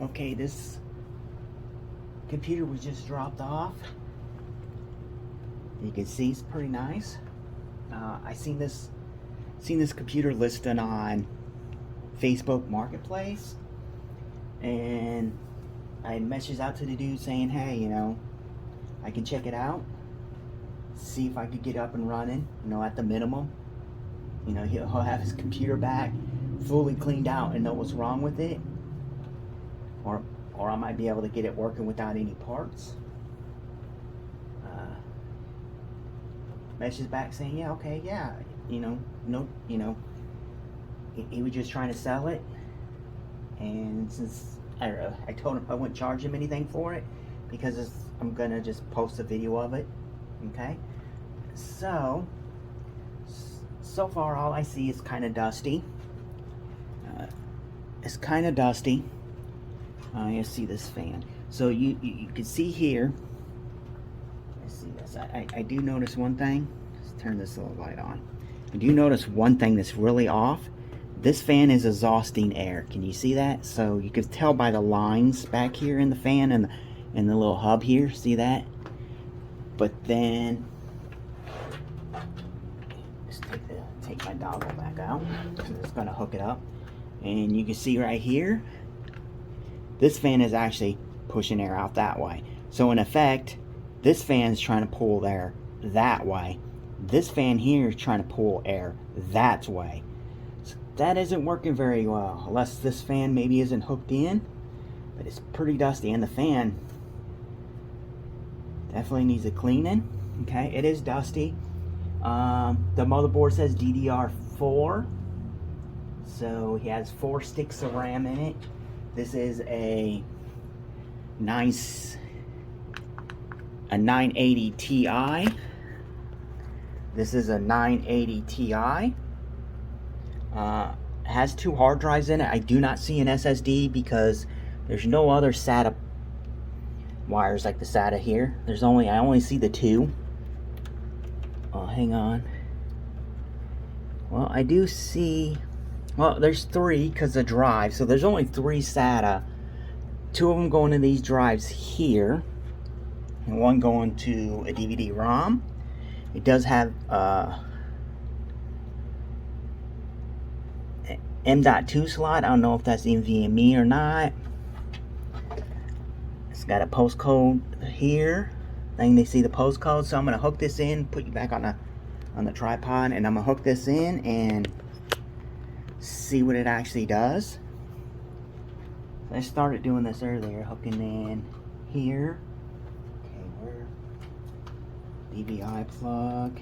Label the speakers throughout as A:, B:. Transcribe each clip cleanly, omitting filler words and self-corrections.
A: Okay, this computer was just dropped off. You can see it's pretty nice. I seen this computer listed on Facebook Marketplace, and I messaged out to the dude saying, hey, you know, I can check it out, see if I could get up and running, you know, at the minimum. You know, he'll have his computer back fully cleaned out and know what's wrong with it, or I might be able to get it working without any parts. Message back saying, yeah, okay, yeah, you know, no, you know, he was just trying to sell it, and since I told him I wouldn't charge him anything for it because I'm gonna just post a video of it. Okay, so far all I see is kind of dusty. It's kind of dusty. You see this fan, so you can see here. Let's see this. I do notice one thing. Let's turn this little light on. I do notice one thing that's really off. This fan is exhausting air. Can you see that? So you can tell by the lines back here in the fan and the little hub here. See that? But then, let's take my dongle back out. It's going to hook it up, and you can see right here. This fan is actually pushing air out that way. So in effect, this fan is trying to pull air that way. This fan here is trying to pull air that way. So that isn't working very well, unless this fan maybe isn't hooked in. But it's pretty dusty, and the fan definitely needs a cleaning. Okay, it is dusty. The motherboard says DDR4, so he has 4 sticks of RAM in it. This is a 980 Ti. This is a 980 Ti. Has 2 hard drives in it. I do not see an SSD because there's no other SATA wires like the SATA here. I only see the 2. Oh, hang on. Well, I do see. Well, there's 3 because of drive, so there's only 3 SATA. 2 of them going to these drives here, and 1 going to a DVD-ROM. It does have M.2 slot. I don't know if that's NVMe or not. It's got a postcode here. I think they see the postcode, so I'm gonna hook this in, put you back on the tripod, and I'm gonna hook this in and see what it actually does. I started doing this earlier, hooking in here. Okay, where? DVI plug.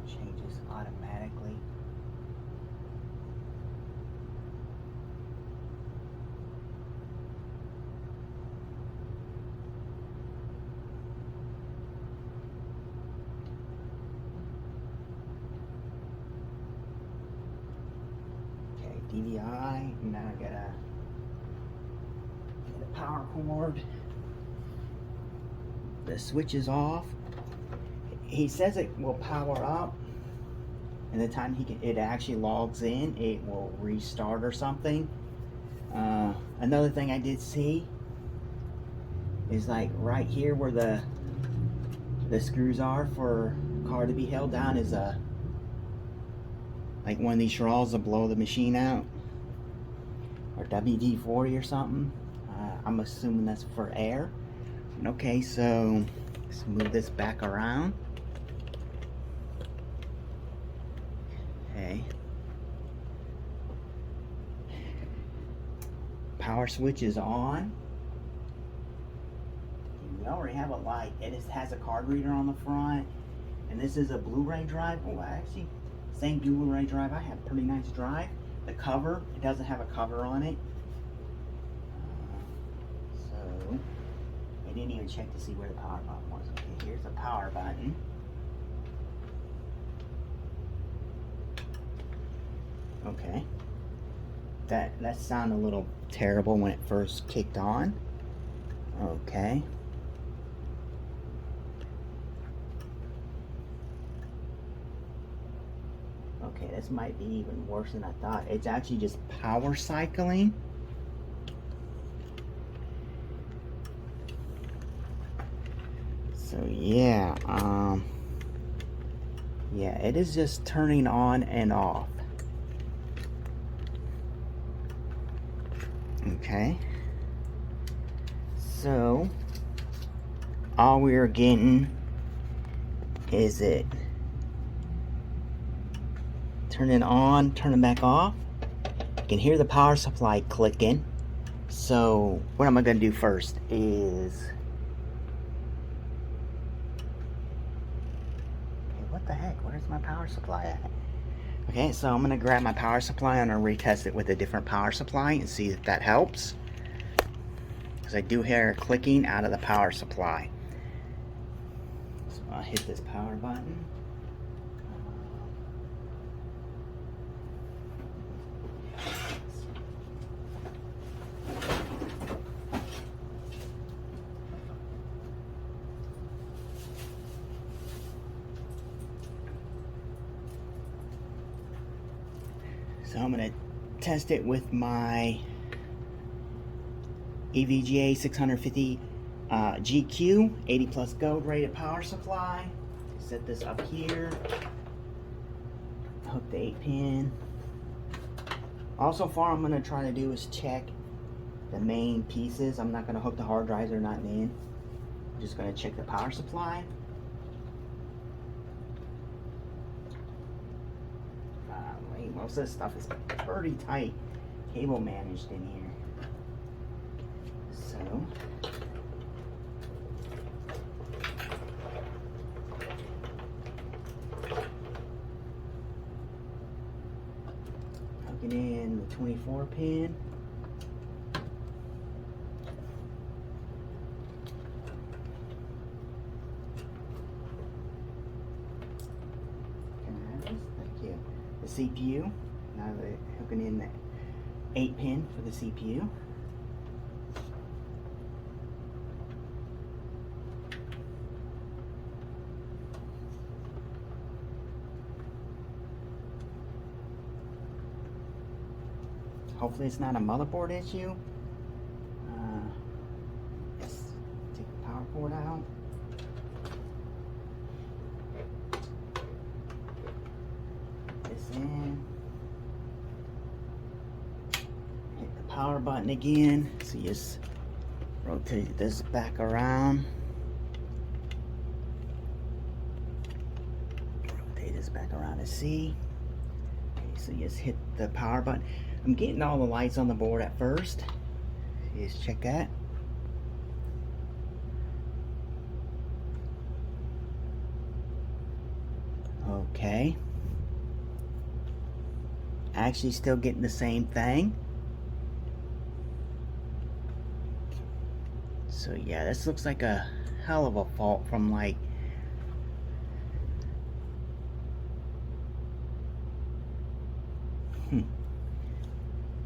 A: Changes automatically. DVI, and now I gotta get a power cord. The switch is off. He says it will power up, and the time it actually logs in, it will restart or something. Another thing I did see is like right here where the screws are for the car to be held down is like one of these straws to blow the machine out, or WD-40 or something. I'm assuming that's for air. Okay, so let's move this back around. Okay. Power switch is on. We already have a light. It has a card reader on the front, and this is a Blu-ray drive. Oh, actually, same Blu-ray drive. I have a pretty nice drive. The cover, it doesn't have a cover on it. So, I didn't even check to see where the power button was. Okay, here's the power button. Okay. That sounded a little terrible when it first kicked on. Okay. Okay, this might be even worse than I thought. It's actually just power cycling. So yeah, yeah, it is just turning on and off. Okay. So all we're getting is it turning on, turning back off. You can hear the power supply clicking. So what am I going to do first is, okay, what the heck, where's my power supply at? Okay, so I'm going to grab my power supply and I'm going to retest it with a different power supply and see if that helps, because I do hear clicking out of the power supply. So I'll hit this power button. So I'm going to test it with my EVGA 650 GQ 80 plus gold rated power supply. Set this up here. Hook the 8-pin. Also, far I'm going to try to do is check the main pieces. I'm not going to hook the hard drives, they're not in. I'm just going to check the power supply. Most of this stuff is pretty tight cable managed in here. So hooking in the 24 pin. The CPU. Now we're hooking in the 8-pin for the CPU. Hopefully it's not a motherboard issue. Let's take the power cord out. In. Hit the power button again. So you just rotate this back around. Rotate this back around to see. Okay, so you just hit the power button. I'm getting all the lights on the board at first. You just check that. Okay. Actually still getting the same thing. So yeah, this looks like a hell of a fault from like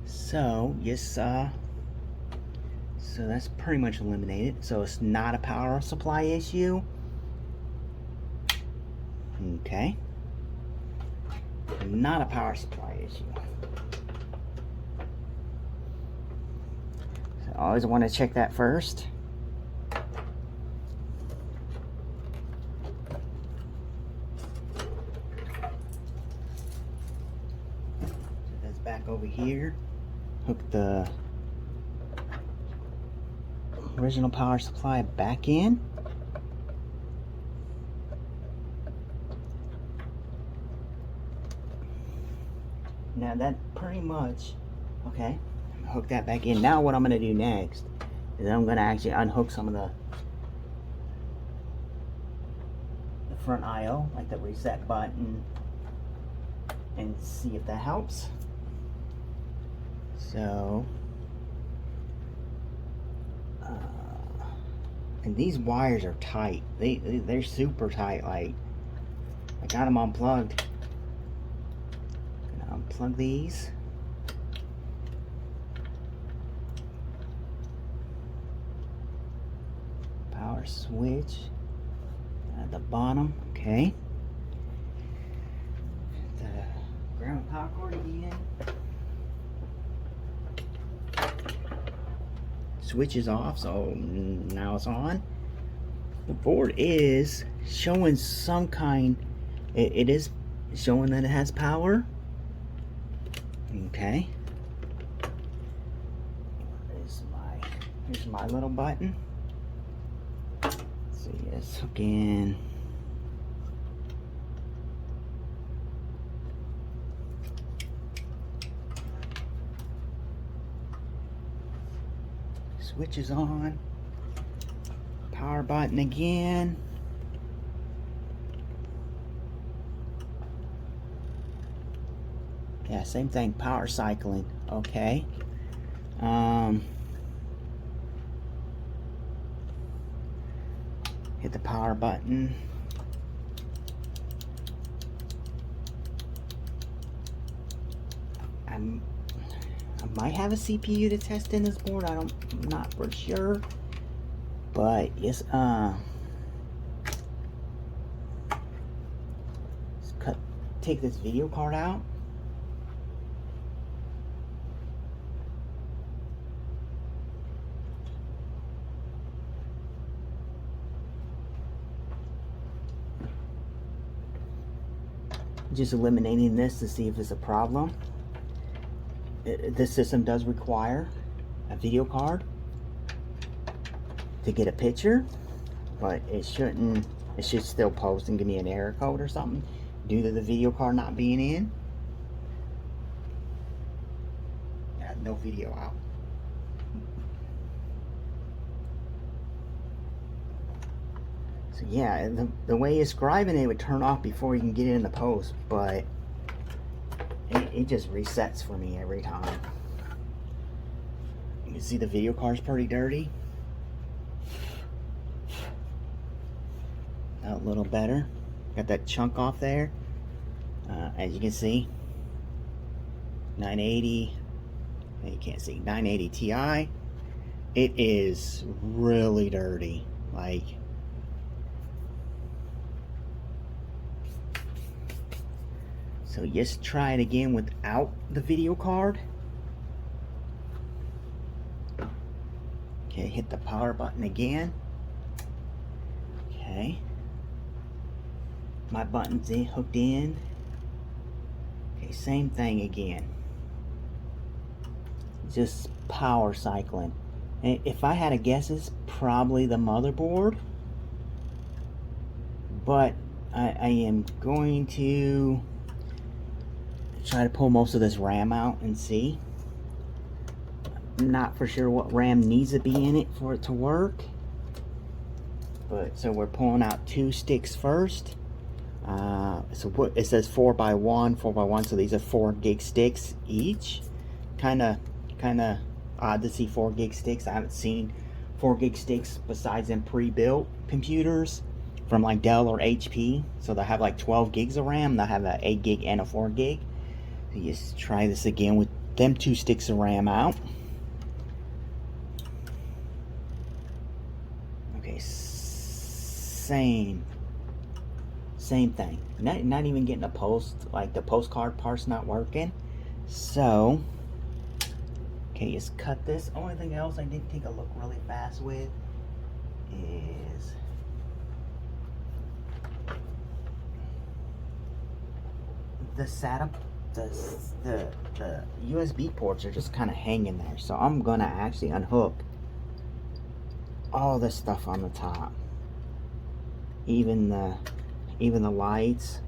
A: so yes, so that's pretty much eliminated. So it's not a power supply issue. Okay. Not a power supply issue. So I always want to check that first. So that's back over here. Hook the original power supply back in. Now that pretty much, okay, hook that back in. Now what I'm going to do next is I'm going to actually unhook some of the front I/O, like the reset button, and see if that helps. So, and these wires are tight. They're super tight. Like, I got them unplugged. Unplug these. Power switch at the bottom. Okay. The Grab my power cord again. Switch is off, so now it's on. The board is showing some kind, it is showing that it has power. Okay. Here's my little button. Let's see, let's hook in. Switch is on. Power button again. Yeah, same thing, power cycling. Okay. Hit the power button. I might have a CPU to test in this board. I'm not for sure. But yes, let's take this video card out. Just eliminating this to see if it's a problem. This system does require a video card to get a picture, but it shouldn't. It should still post and give me an error code or something due to the video card not being in. Yeah, no video out. So yeah, the way it's scribing it would turn off before you can get it in the post, but it just resets for me every time. You can see the video card's pretty dirty. A little better. Got that chunk off there. As you can see, 980. You can't see 980 Ti. It is really dirty. Like, so just try it again without the video card. Okay, hit the power button again. Okay. My button's hooked in. Okay, same thing again. Just power cycling. And if I had to guess, it's probably the motherboard. But I am going to try to pull most of this RAM out and see. I'm not for sure what RAM needs to be in it for it to work. But so we're pulling out 2 sticks first. So what it says 4x1, so these are 4 gig sticks each. Kind of odd to see 4 gig sticks. I haven't seen 4 gig sticks besides in pre-built computers from like Dell or HP. So they'll have like 12 gigs of RAM. They'll have an 8 gig and a 4 gig. So you just try this again with them 2 sticks of RAM out. Okay, same thing. Not even getting a post, like the postcard part's not working. So okay, just cut this. Only thing else I did take a look really fast with is the setup. The USB ports are just kind of hanging there, so I'm gonna actually unhook all this stuff on the top, even the lights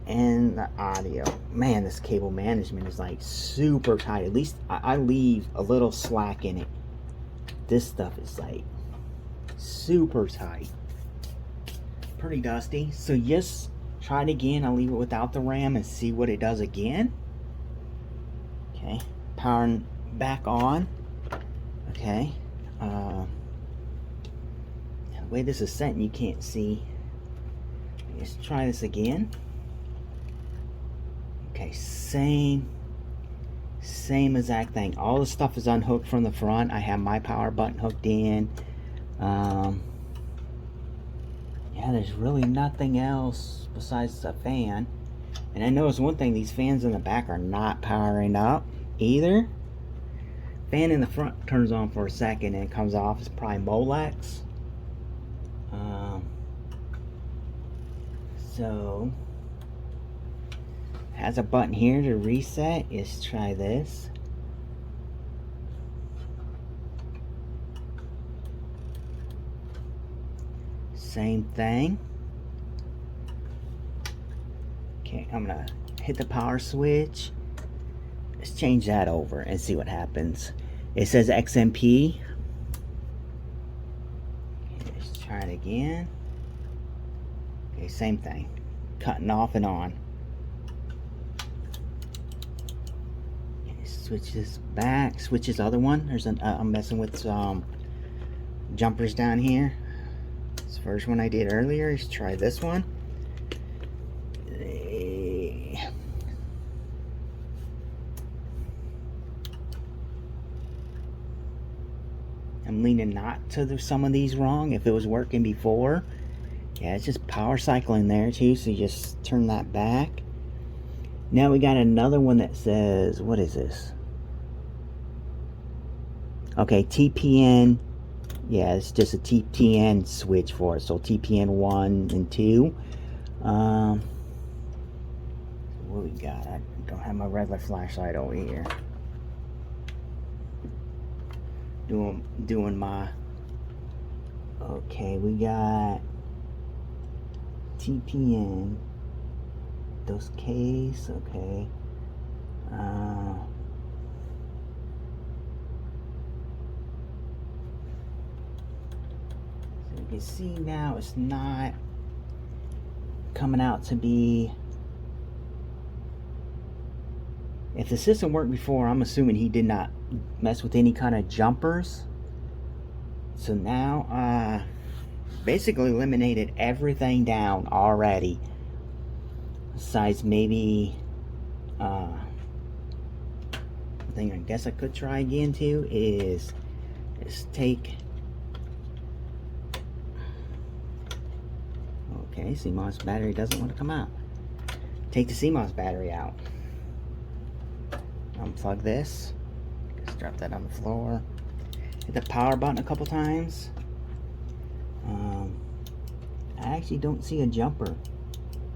A: and the audio. Man, this cable management is like super tight. At least I leave a little slack in it. This stuff is like super tight, pretty dusty. So just try it again. I'll leave it without the RAM and see what it does again. Okay, powering back on. Okay, the way this is set, you can't see. Let's try this again. Okay, same exact thing. All the stuff is unhooked from the front. I have my power button hooked in. Yeah, there's really nothing else besides the fan. And I noticed one thing, these fans in the back are not powering up either. Fan in the front turns on for a second and comes off. It's probably Molex. So has a button here to reset. Let's try this. Same thing. Okay, I'm gonna hit the power switch. Let's change that over and see what happens. It says XMP. Okay, let's try it again. Okay, same thing. Cutting off and on. Okay, switch this back. Switch this other one. There's an I'm messing with some jumpers down here. This first one I did earlier. Let's try this one. I'm leaning not to some of these wrong. If it was working before, yeah, it's just power cycling there too. So you just turn that back. Now we got another one that says, what is this? Okay, TPN. Yeah, it's just a TPN switch for it. So TPN 1 and 2. What we got? I don't have my regular flashlight over here. Doing my, okay, we got TPN, those K's, okay. So you can see now it's not coming out to be, if the system worked before, I'm assuming he did not mess with any kind of jumpers. So now basically eliminated everything down already, besides maybe thing I guess I could try again too is take, okay, CMOS battery doesn't want to come out. Take the CMOS battery out, unplug this, just drop that on the floor, hit the power button a couple times. I actually don't see a jumper.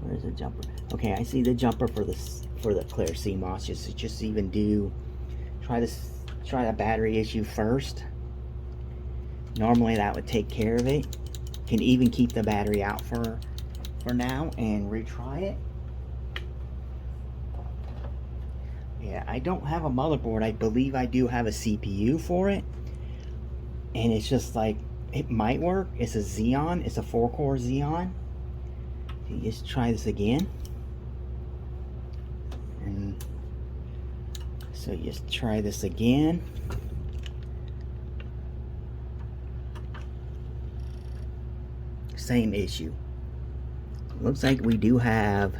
A: Where's the jumper? Okay, I see the jumper for the clear CMOS. Just even try the battery issue first. Normally that would take care of it. Can even keep the battery out for now and retry it. Yeah, I don't have a motherboard. I believe I do have a CPU for it, and it's just like, it might work. It's a Xeon. It's a 4-core Xeon. So you just try this again. And so you just try this again. Same issue. Looks like we do have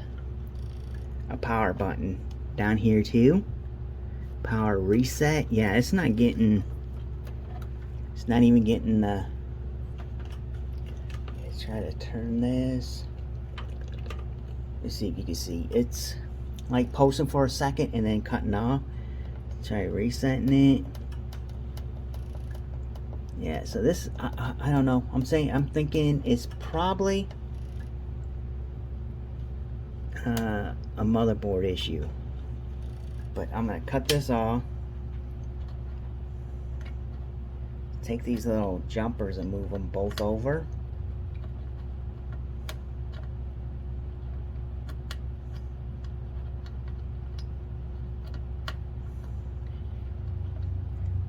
A: a power button down here too. Power reset. Yeah, it's not even getting the, let's try to turn this. Let's see if you can see. It's like posting for a second and then cutting off. Try resetting it. Yeah, so this, I don't know. I'm thinking it's probably a motherboard issue. But I'm gonna cut this off. Take these little jumpers and move them both over.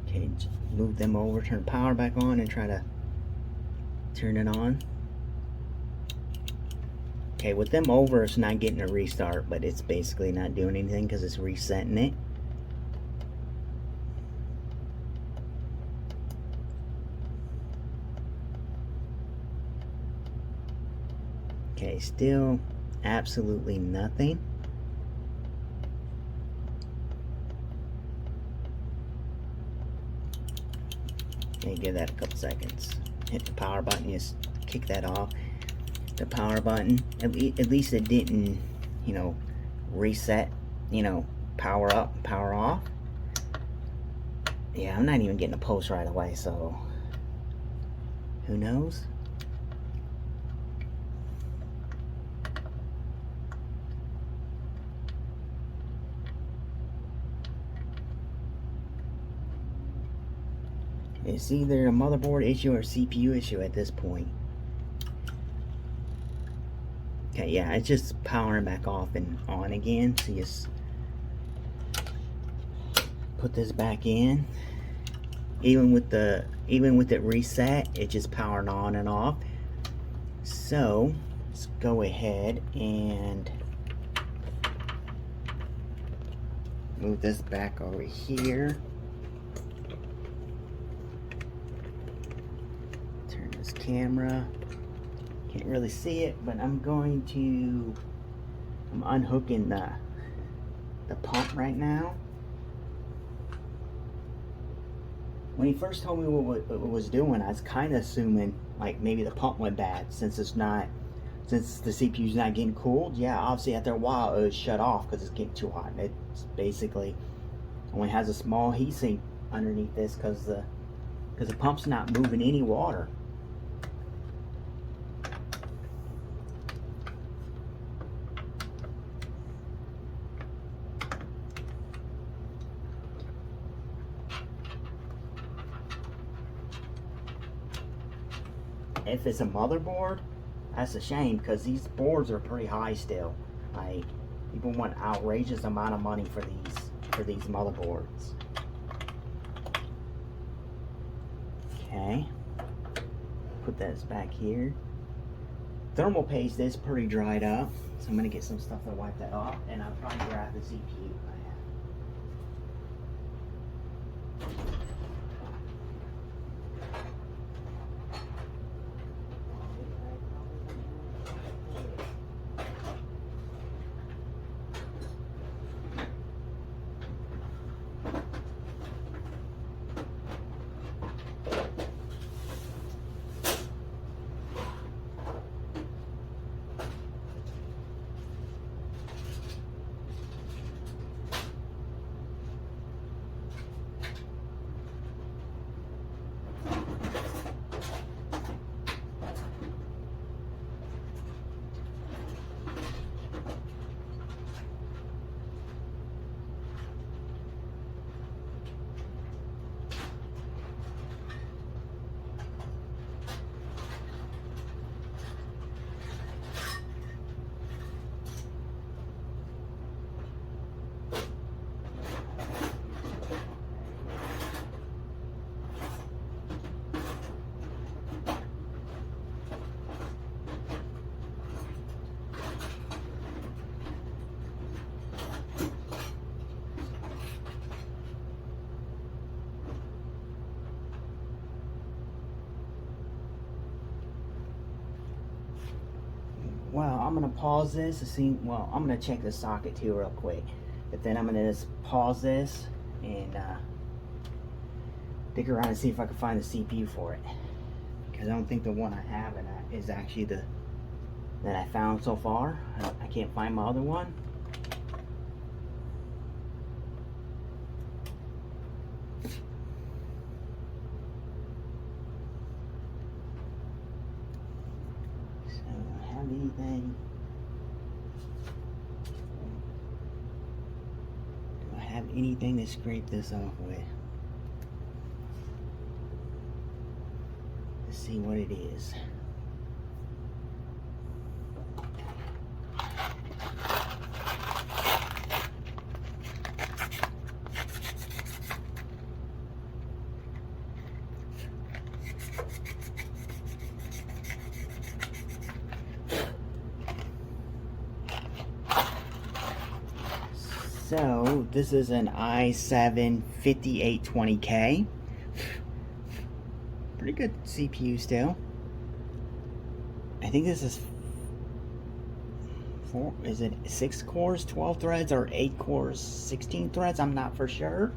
A: Okay, move them over, turn the power back on, and try to turn it on. Okay, with them over, it's not getting a restart, but it's basically not doing anything because it's resetting it. Okay, still absolutely nothing. Okay, give that a couple seconds. Hit the power button, just kick that off. The power button, at least it didn't, you know, reset, power up, power off. Yeah, I'm not even getting a pulse right away, so who knows? It's either a motherboard issue or CPU issue at this point. Okay, yeah, it's just powering back off and on again. So you just put this back in. Even with it reset, it's just powering on and off. So let's go ahead and move this back over here. Turn this camera. Can't really see it, but I'm unhooking the pump right now. When he first told me what it was doing, I was kind of assuming like maybe the pump went bad since the CPU's not getting cooled. Yeah, obviously after a while it was shut off because it's getting too hot. It's basically only has a small heatsink underneath this because the pump's not moving any water. If it's a motherboard, that's a shame because these boards are pretty high still. Like, people want outrageous amount of money for these motherboards. Okay, put that back here. Thermal paste is pretty dried up, so I'm gonna get some stuff to wipe that off, and I'll probably grab the CPU. Well, I'm gonna pause this to see. Well, I'm gonna check the socket too real quick, but then I'm gonna just pause this and dig around and see if I can find the CPU for it, because I don't think the one I have is actually that I found so far. I can't find my other one. Anything? Do I have anything to scrape this off with? Let's see what it is. So this is an i7 5820K. Pretty good CPU still. I think this is is it 6 cores, 12 threads, or 8 cores, 16 threads? I'm not for sure.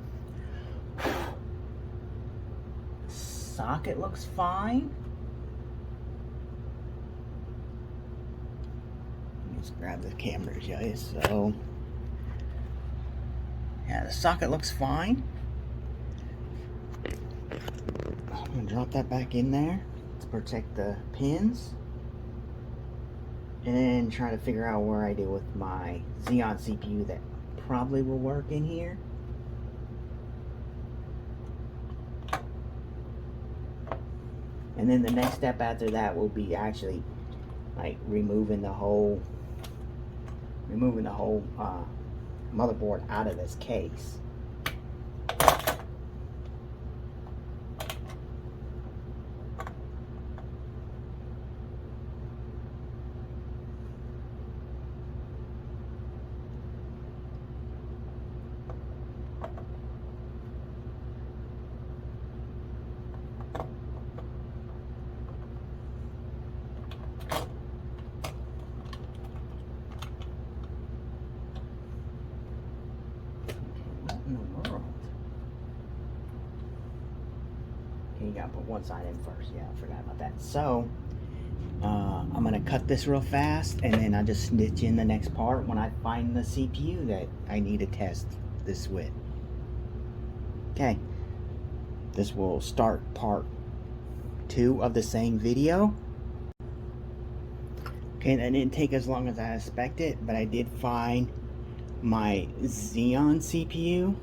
A: Socket looks fine. Let's grab the camera, guys. So Yeah, the socket looks fine. I'm gonna drop that back in there to protect the pins, and then try to figure out where I do with my Xeon CPU that probably will work in here. And then the next step after that will be actually like removing the whole motherboard out of this case. In the world? Okay, you gotta put one side in first. Yeah, I forgot about that. So I'm gonna cut this real fast, and then I'll just stitch in the next part when I find the CPU that I need to test this with. Okay, this will start part 2 of the same video. Okay, that didn't take as long as I expected, but I did find my Xeon CPU.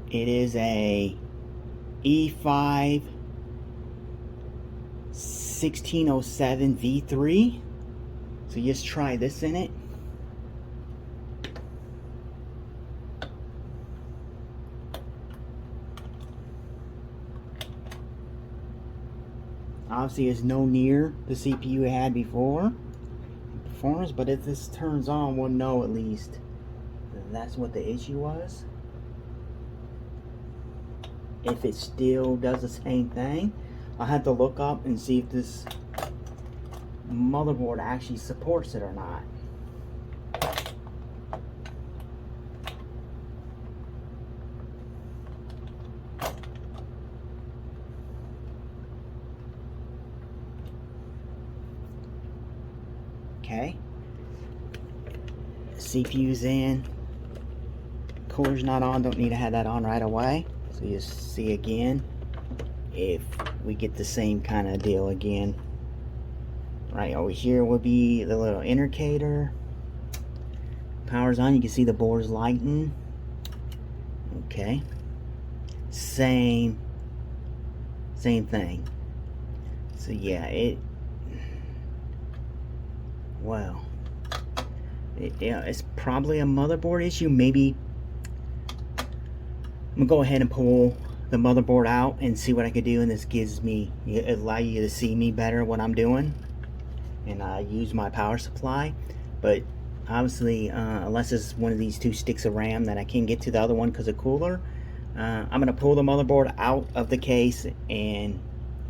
A: It is a E5 1607 V3. So just try this in it. Obviously, it's no near the CPU it had before. Performance, but if this turns on, we'll know at least that's what the issue was. If it still does the same thing, I'll have to look up and see if this motherboard actually supports it or not. Okay, CPU's in, cooler's not on, don't need to have that on right away. So you see again if we get the same kind of deal again. Right over here will be the little indicator. Power's on, you can see the board's lighting. Okay, same thing. So yeah, well, yeah, it's probably a motherboard issue. Maybe I'm gonna go ahead and pull the motherboard out and see what I could do, and this gives me, it allow you to see me better what I'm doing, and I use my power supply. But obviously, unless it's one of these 2 sticks of RAM that I can't get to the other one because of cooler, I'm gonna pull the motherboard out of the case and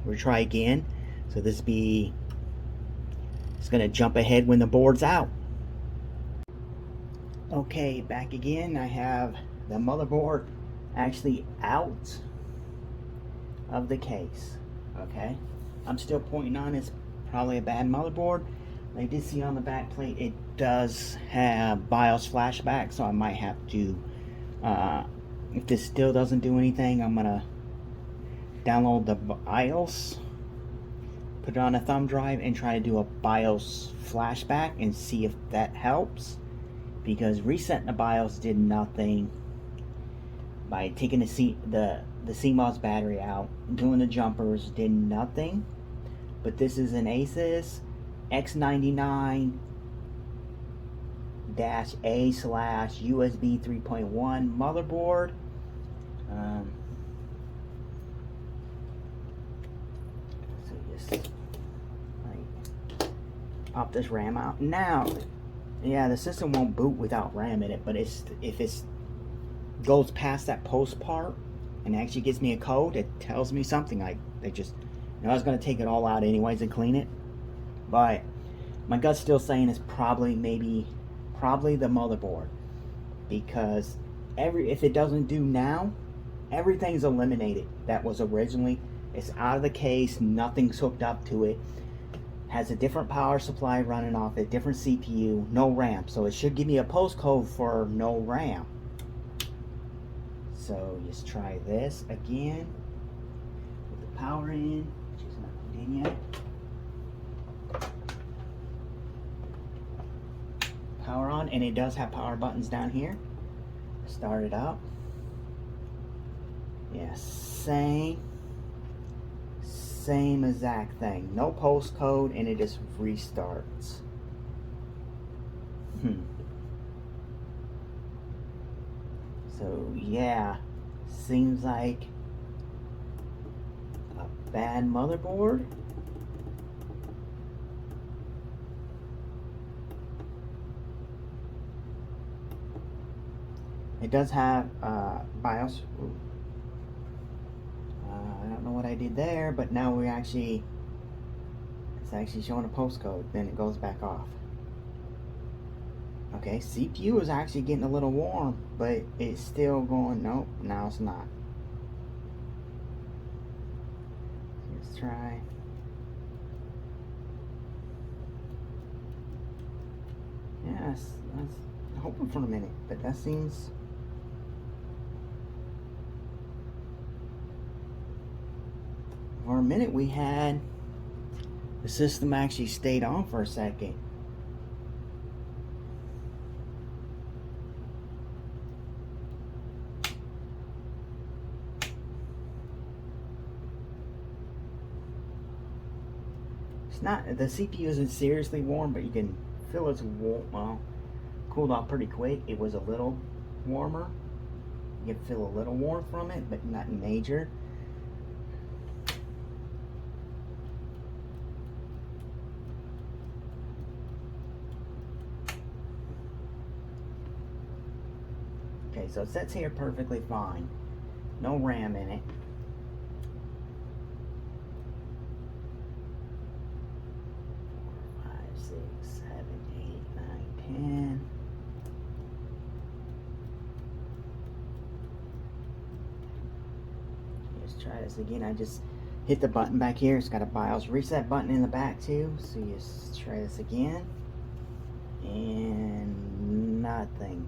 A: retry again. So it's gonna jump ahead when the board's out. Okay, back again. I have the motherboard actually out of the case. Okay, I'm still pointing on it's probably a bad motherboard. I did see on the back plate it does have BIOS flashback, so I might have to, if this still doesn't do anything, I'm gonna download the BIOS, put it on a thumb drive, and try to do a BIOS flashback and see if that helps. Because resetting the BIOS did nothing. By taking the CMOS battery out, doing the jumpers did nothing. But this is an Asus X99-A/USB 3.1 motherboard. So just like pop this RAM out now. Yeah, the system won't boot without RAM in it, but if it goes past that post part and actually gives me a code, it tells me something. Like they just, I was gonna take it all out anyways and clean it, but my gut's still saying it's probably the motherboard, because if it doesn't do now, everything's eliminated that was originally. It's out of the case, nothing's hooked up to it. Has a different power supply running off it, different CPU, no RAM. So it should give me a postcode for no RAM. So just try this again with the power in, which is not put in yet. Power on, and it does have power buttons down here. Start it up. Yeah, same exact thing. No postcode, and it just restarts. So yeah, seems like a bad motherboard. It does have BIOS. I don't know what I did there, but now it's actually showing a postcode. Then it goes back off. Okay, CPU is actually getting a little warm, but it's still going. Nope, now it's not. Let's try. Yes, that's hoping for a minute, but that seems. For a minute, we had the system actually stayed on for a second. It's not, the CPU isn't seriously warm, but you can feel it's warm. Well, cooled off pretty quick. It was a little warmer. You can feel a little warm from it, but not major. Okay, so it sits here perfectly fine. No RAM in it. Let's try this again. I just hit the button back here. It's got a BIOS reset button in the back too. So you just try this again. And nothing.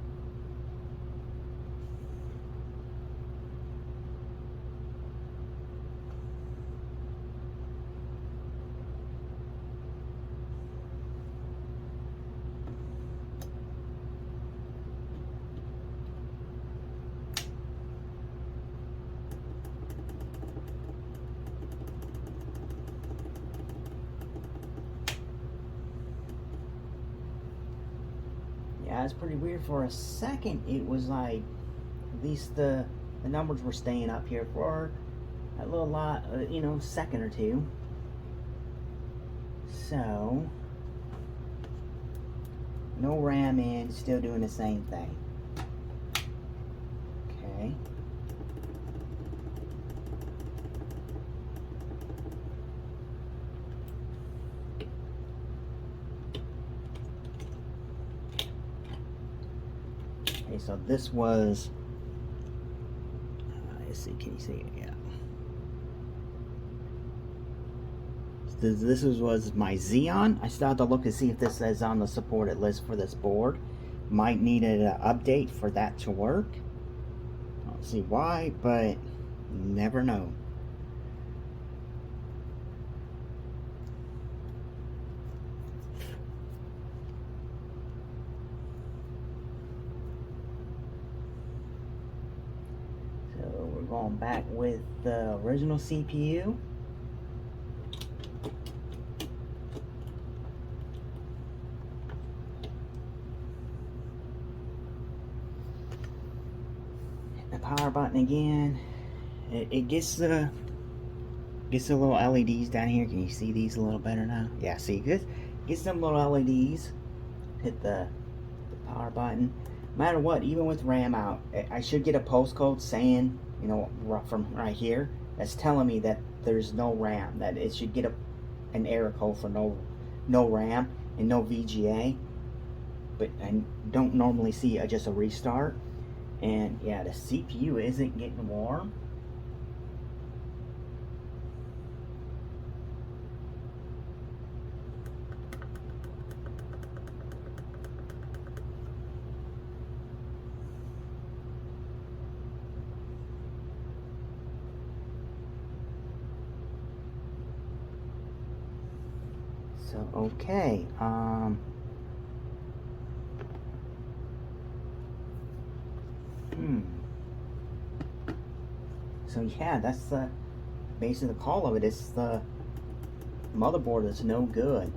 A: Yeah, it's pretty weird. For a second, it was like, at least the numbers were staying up here for a little lot, you know, second or two. So, no RAM in, still doing the same thing. Okay. Okay, so this was, let's see, can you see it? Yeah. So this was my Xeon. I still have to look to see if this is on the supported list for this board. Might need an update for that to work. I don't see why, but never know. Going back with the original CPU. Hit the power button again. It gets the little LEDs down here. Can you see these a little better now? Yeah, see, gets them little LEDs. Hit the power button. No matter what, even with RAM out, I should get a postcode saying, you know, from right here, that's telling me that there's no RAM, that it should get an error code for no RAM and no VGA. But I don't normally see just a restart. And yeah, the CPU isn't getting warm. So okay, so yeah, that's the base of the call of it. It's the motherboard that's no good.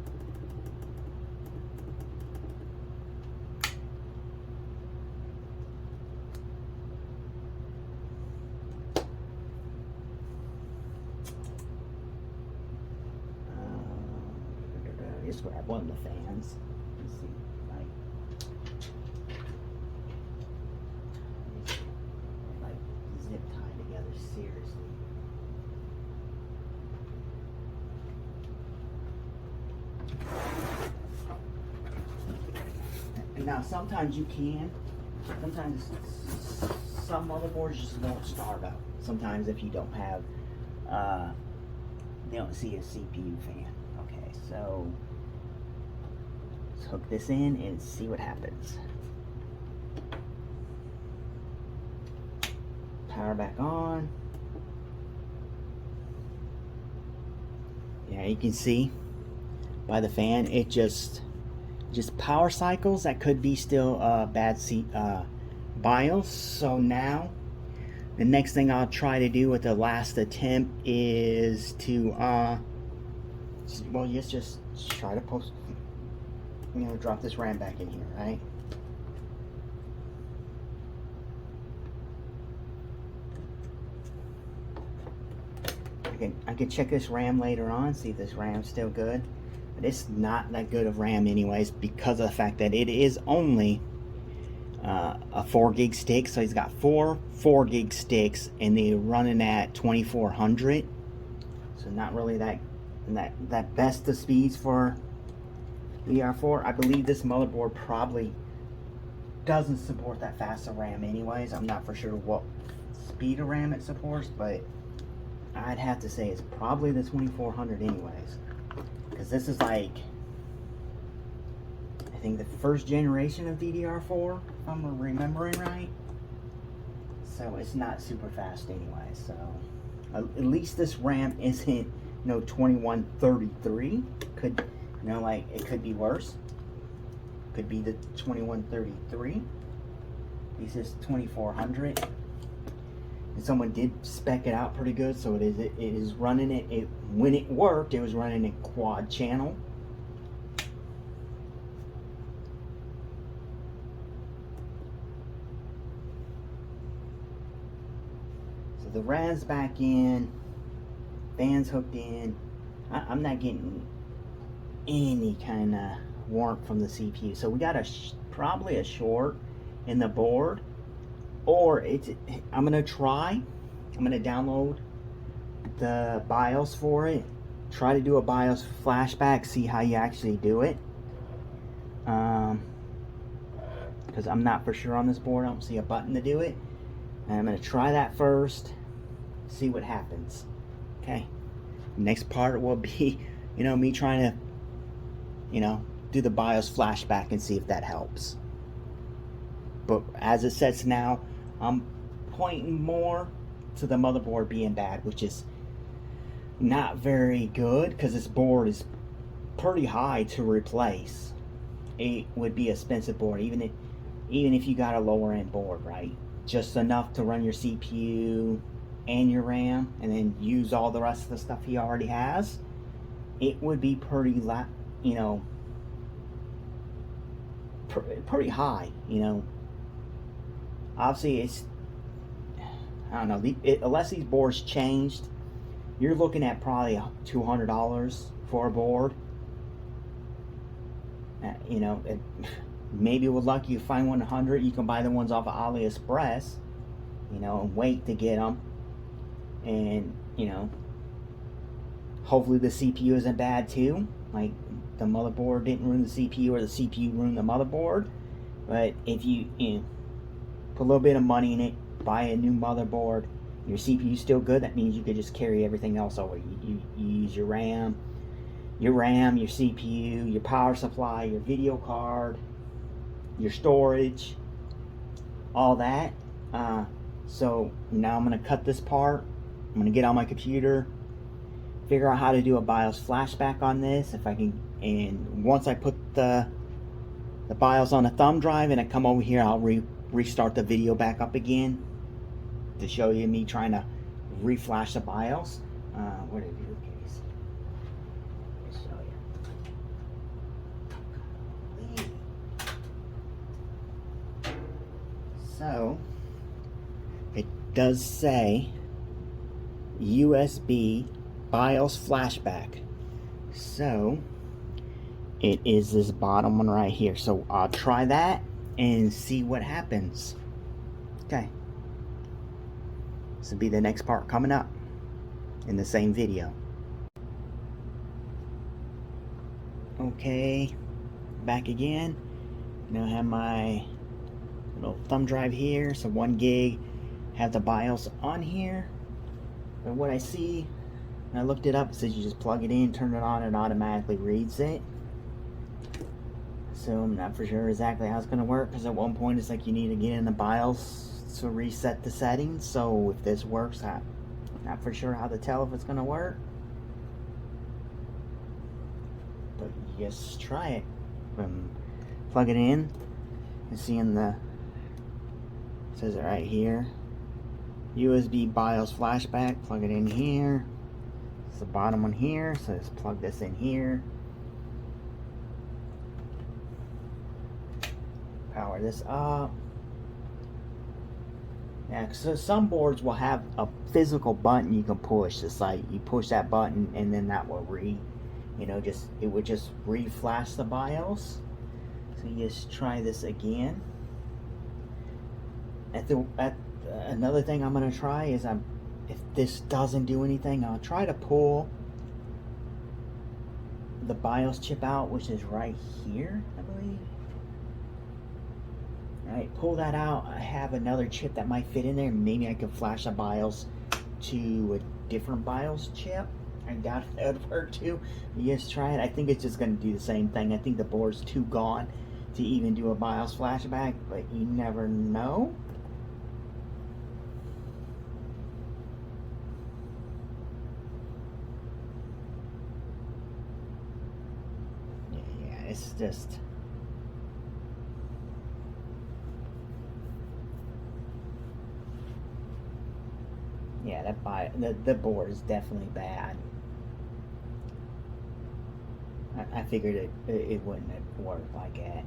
A: Just grab one of the fans. Let's see, like zip tie together. Seriously. And now sometimes you can. Sometimes some motherboards just won't start up. Sometimes if you don't have, they don't see a CPU fan. Okay, so let's hook this in and see what happens. Power back on. Yeah, you can see by the fan, it just power cycles. That could be still a bad BIOS. So now the next thing I'll try to do with the last attempt is to well, just try to drop this RAM back in here, right? I could check this RAM later on, see if this RAM's still good. But it's not that good of RAM anyways, because of the fact that it is only a 4 gig stick. So he's got four 4 gig sticks, and they're running at 2400. So not really that best of speeds for DDR4. I believe this motherboard probably doesn't support that fast of RAM anyways. I'm not for sure what speed of RAM it supports, but I'd have to say it's probably the 2400 anyways, because this is like, I think, the first generation of DDR4, if I'm remembering right. So it's not super fast anyway. So at least this RAM isn't 2133. Could like, it could be worse. Could be the 2133. This is 2400. And someone did spec it out pretty good, so it is running it. When it worked, it was running a quad channel. So the RAM's back in, fans hooked in. I'm not getting any kind of warmth from the CPU. So we got probably a short in the board. Or I'm gonna download the BIOS for it, try to do a BIOS flashback, see how you actually do it, because I'm not for sure on this board. I don't see a button to do it, and I'm gonna try that first, see what happens. Okay, next part will be me trying to do the BIOS flashback and see if that helps. But as it sets now, I'm pointing more to the motherboard being bad, which is not very good, because this board is pretty high to replace. It would be an expensive board, even if you got a lower end board, right? Just enough to run your CPU and your RAM, and then use all the rest of the stuff he already has. It would be pretty pretty high, Obviously, it's, I don't know, unless these boards changed, you're looking at probably $200 for a board. Maybe with luck you find one 100. You can buy the ones off of AliExpress, and wait to get them. And hopefully the CPU isn't bad too. Like, the motherboard didn't ruin the CPU, or the CPU ruined the motherboard. But if you put a little bit of money in it, buy a new motherboard, your CPU's still good, that means you could just carry everything else over. You use your RAM, your CPU, your power supply, your video card, your storage, all that. So now I'm going to cut this part. I'm going to get on my computer, figure out how to do a BIOS flashback on this, if I can and once I put the BIOS on a thumb drive and I come over here, I'll restart the video back up again to show you me trying to reflash the BIOS. Where did you case? Let me show you. So it does say USB BIOS flashback. So it is this bottom one right here. So I'll try that and see what happens. Okay. This will be the next part coming up in the same video. Okay, back again. Now I have my little thumb drive here, so 1 gig. Have the BIOS on here. And what I see, when I looked it up, it says you just plug it in, turn it on, and it automatically reads it. So I'm not for sure exactly how it's going to work, because at one point it's like you need to get in the BIOS to reset the settings. So if this works, I'm not for sure how to tell if it's going to work. But just try it. Plug it in. You see in the, it says it right here, USB BIOS flashback. Plug it in here. It's the bottom one here, so just plug this in here. Power this up. Yeah, so some boards will have a physical button you can push. It's like you push that button and then that will it would just re-flash the BIOS. So you just try this again. Another thing I'm gonna try is if this doesn't do anything, I'll try to pull the BIOS chip out, which is right here, I believe. Alright, pull that out. I have another chip that might fit in there. Maybe I can flash a BIOS to a different BIOS chip. I doubt if that would work too. But just try it. I think it's just going to do the same thing. I think the board's too gone to even do a BIOS flashback, but you never know. Yeah, it's just... yeah, the board is definitely bad. I figured it wouldn't work like that.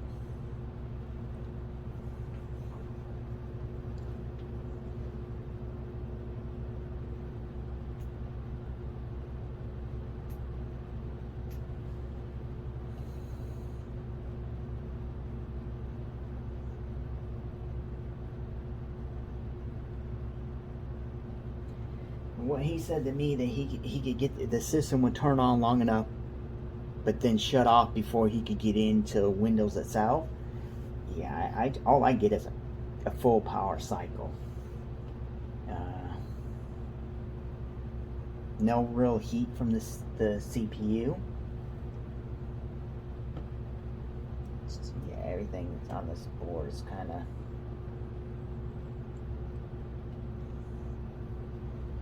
A: What he said to me, that he could get the system would turn on long enough but then shut off before he could get into Windows itself. Yeah, all I get is a full power cycle. No real heat from the CPU. Yeah, everything that's on this board is kind of...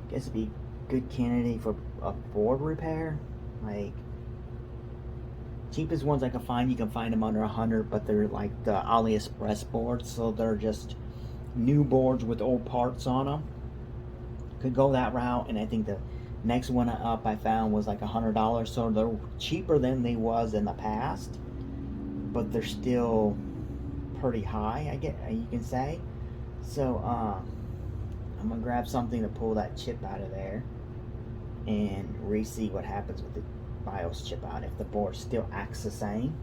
A: guess it'd be a good candidate for a board repair. Like, cheapest ones I can find, you can find them under 100, but they're like the AliExpress boards, so they're just new boards with old parts on them. Could go that route, and I think the next one up I found was like $100, so they're cheaper than they was in the past, but they're still pretty high, you can say. So I'm gonna grab something to pull that chip out of there and see what happens with the BIOS chip out, if the board still acts the same,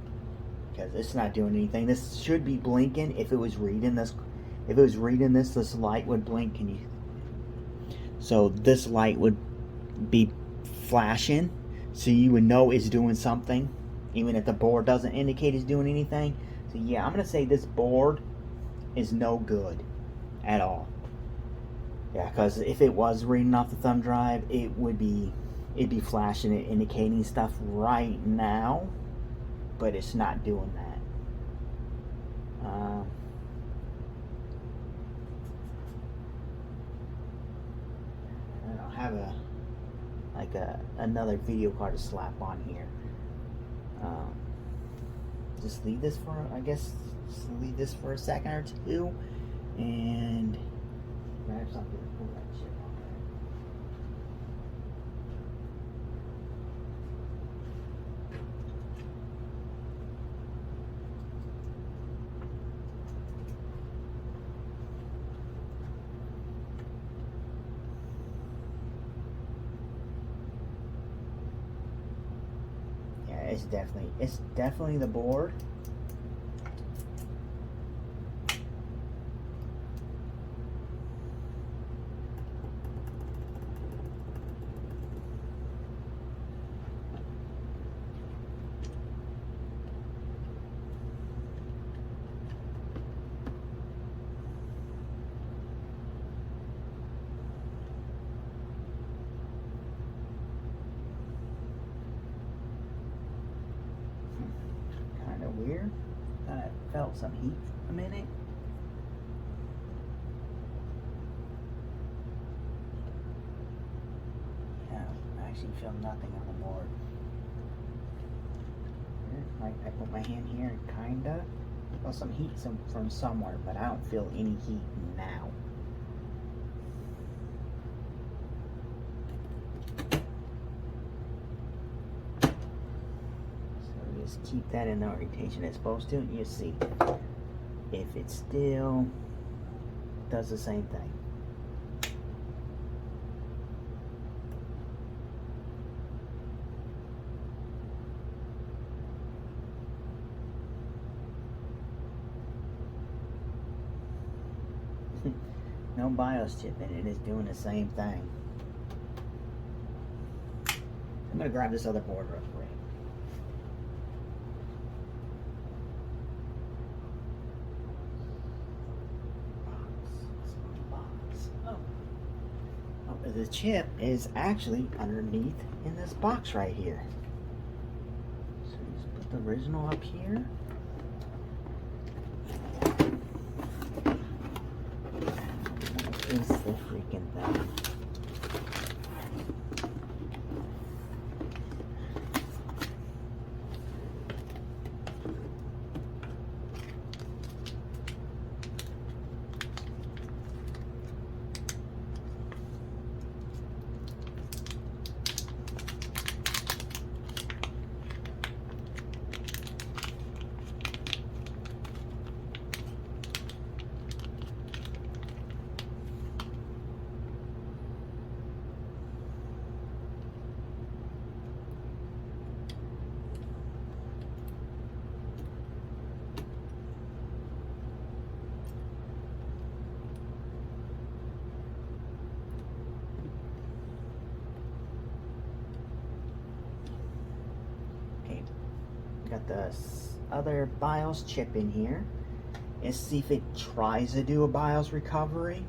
A: because it's not doing anything. This should be blinking. If it was reading this, this light would blink. So this light would be flashing, so you would know it's doing something, even if the board doesn't indicate it's doing anything. So yeah, I'm gonna say this board is no good at all. Yeah, because if it was reading off the thumb drive, it'd be flashing it, indicating stuff right now, but it's not doing that. I don't have another video card to slap on here. Um, just leave this for, I guess, just leave this for a second or two, and grab something to pull that chip off there. Yeah, it's definitely the board. Kind of weird. Thought I felt some heat for a minute. Yeah, I actually feel nothing on the board. I put my hand here and kinda feel some heat from somewhere, but I don't feel any heat now. So just keep that in the orientation it's supposed to, and you see if it still does the same thing. No BIOS chip in it, is doing the same thing. I'm gonna grab this other board real quick. Oh, the chip is actually underneath in this box right here. So just put the original up here. Is the freaking thing. Got the other BIOS chip in here. Let's see if it tries to do a BIOS recovery.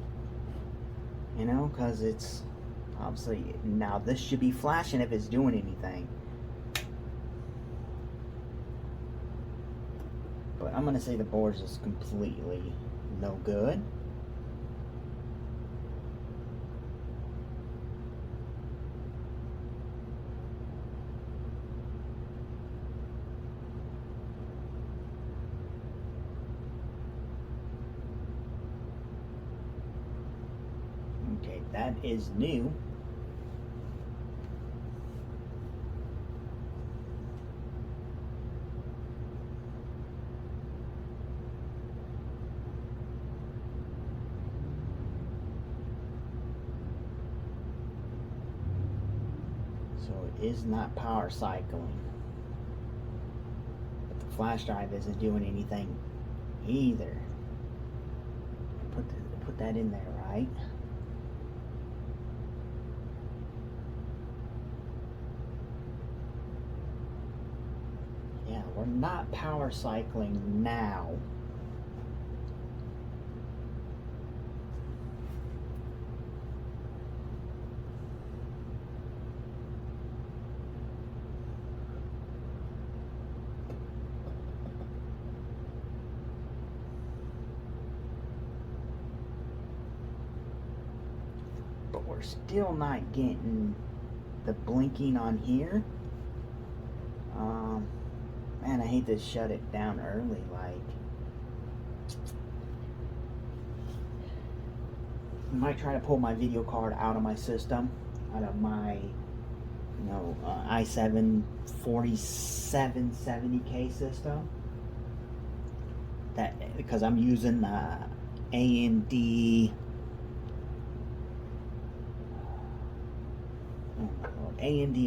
A: You know, because it's obviously, now this should be flashing if it's doing anything. But I'm going to say the board is just completely no good. Okay, that is new. So it is not power cycling. But the flash drive isn't doing anything either. Put that in there, right? Yeah, we're not power cycling now. But we're still not getting the blinking on here. I hate to shut it down early, like. I might try to pull my video card out of my system, out of my, i7 4770K system. That because I'm using AMD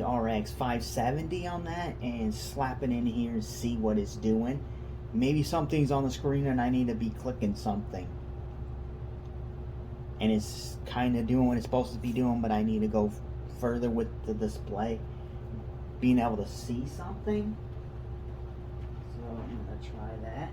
A: RX 570 on that, and slap it in here and see what it's doing. Maybe something's on the screen and I need to be clicking something, and it's kind of doing what it's supposed to be doing, but I need to go further with the display, being able to see something. So I'm gonna try that.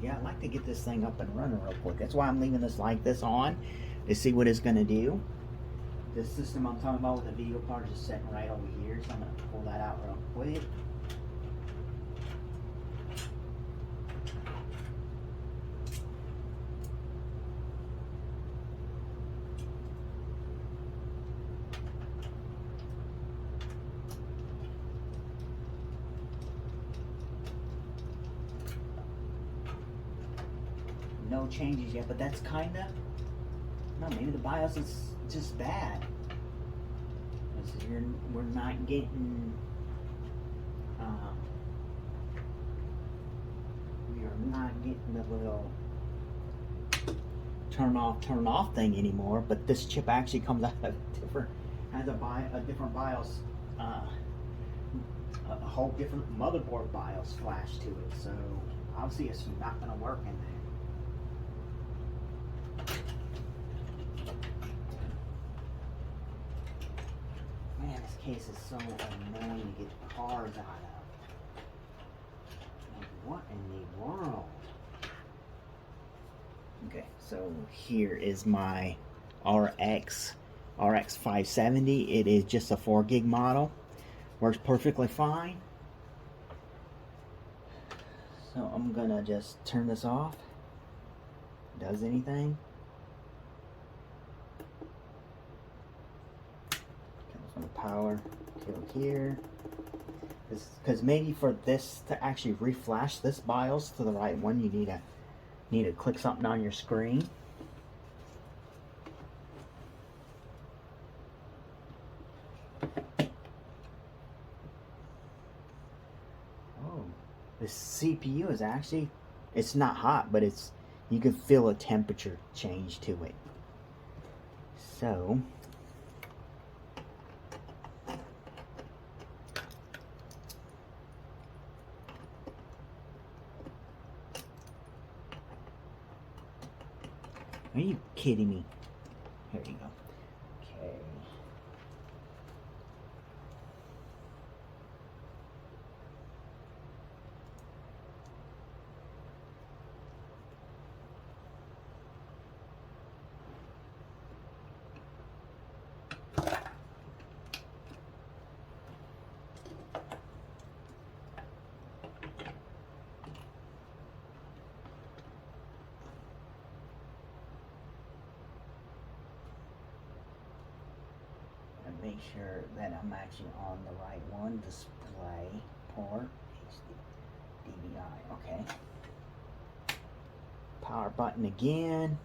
A: Yeah, I'd like to get this thing up and running real quick. That's why I'm leaving this like this on, to see what it's going to do. This system I'm talking about with the video card is sitting right over here, so I'm going to pull that out real quick. No changes yet, but that's kind of, no, maybe the BIOS is just bad. We're not getting, we are not getting the little turn off thing anymore. But this chip actually comes out of has a different BIOS, a whole different motherboard BIOS flash to it. So obviously it's not going to work in there. Man, this case is so annoying to get cards out of. Like, what in the world? Okay, so here is my RX 570. It is just a 4 gig model. Works perfectly fine. So I'm gonna just turn this off. Does anything? Power till here, because maybe for this to actually reflash this BIOS to the right one, you need to click something on your screen. Oh, the CPU is actually, it's not hot, but you can feel a temperature change to it. So are you kidding me? Here you go. Okay. Make sure that I'm actually on the right one. Display port DVI. Okay. Power button again.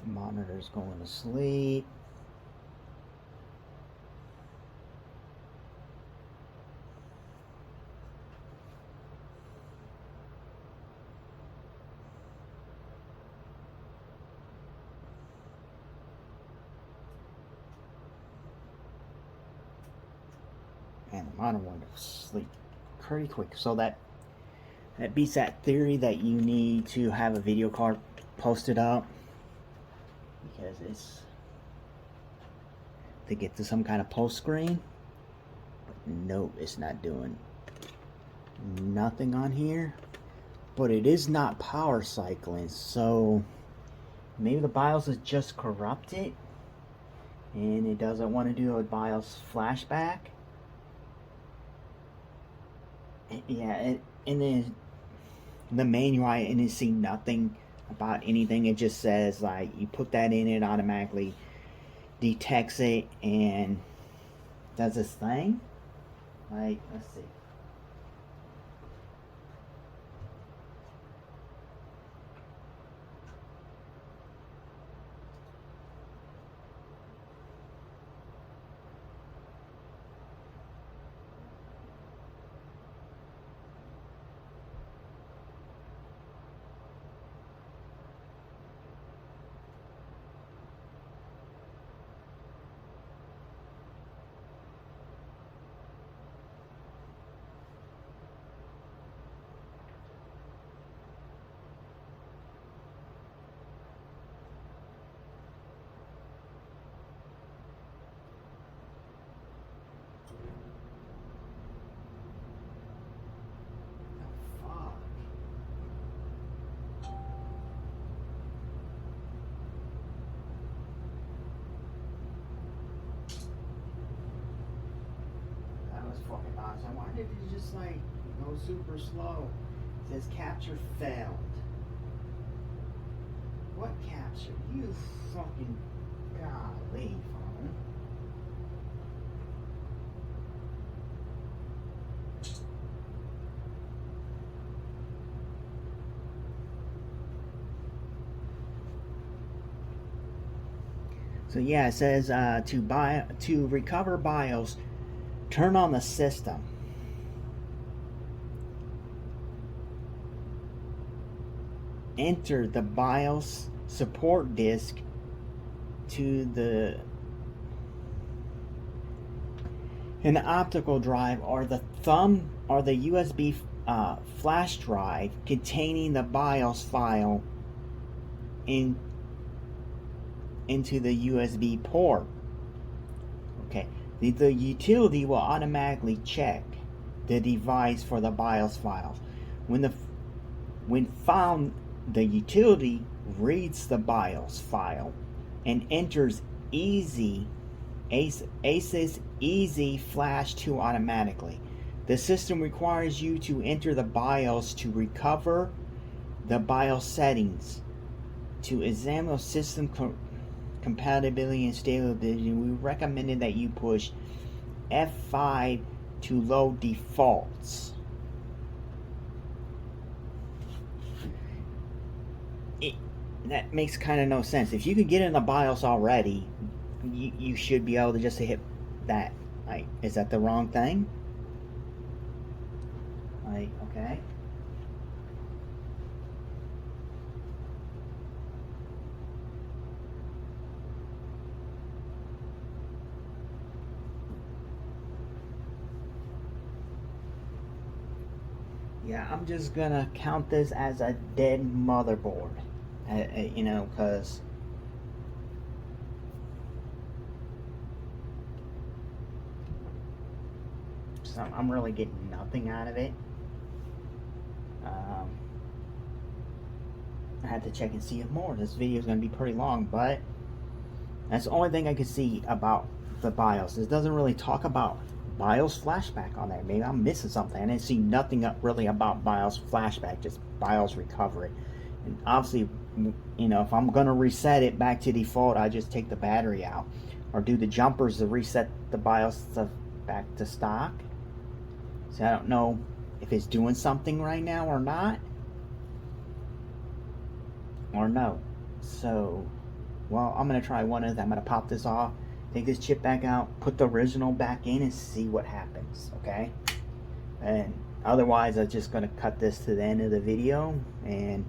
A: Monitor's going to sleep. And the monitor went to sleep pretty quick. So that beats that theory that you need to have a video card posted up, because it's to get to some kind of post screen. But nope, it's not doing nothing on here. but it is not power cycling, so maybe the BIOS is just corrupted and it doesn't want to do a BIOS flashback. Yeah, and then the manual, I didn't see nothing about anything. It just says like you put that in, it automatically detects it and does this thing. Like, let's see. Fucking awesome. Why did it just like go super slow? It says capture failed. What capture? You fucking golly, phone. So yeah, it says to recover BIOS, turn on the system. Enter the BIOS support disk to an optical drive or the thumb or the USB flash drive containing the BIOS file into the USB port. Okay. The utility will automatically check the device for the BIOS files. When found, the utility reads the BIOS file and enters ASUS Easy Flash 2 automatically. The system requires you to enter the BIOS to recover the BIOS settings. To examine system compatibility and stability, we recommended that you push F5 to load defaults. That makes kind of no sense. If you could get in the BIOS already, you should be able to just hit that. Like, is that the wrong thing? Like, okay. Yeah, I'm just gonna count this as a dead motherboard. You know, because I'm really getting nothing out of it. I had to check and see it more. This video is going to be pretty long, but that's the only thing I could see about the BIOS. It doesn't really talk about BIOS flashback on there. Maybe I'm missing something. I didn't see nothing really about BIOS flashback, just BIOS recovery. And obviously, you know, if I'm going to reset it back to default, I just take the battery out or do the jumpers to reset the BIOS stuff back to stock. So I don't know if it's doing something right now or not, or no. So, well, I'm going to try one of them. I'm going to pop this off, take this chip back out, put the original back in, and see what happens, okay? And otherwise, I'm just going to cut this to the end of the video, and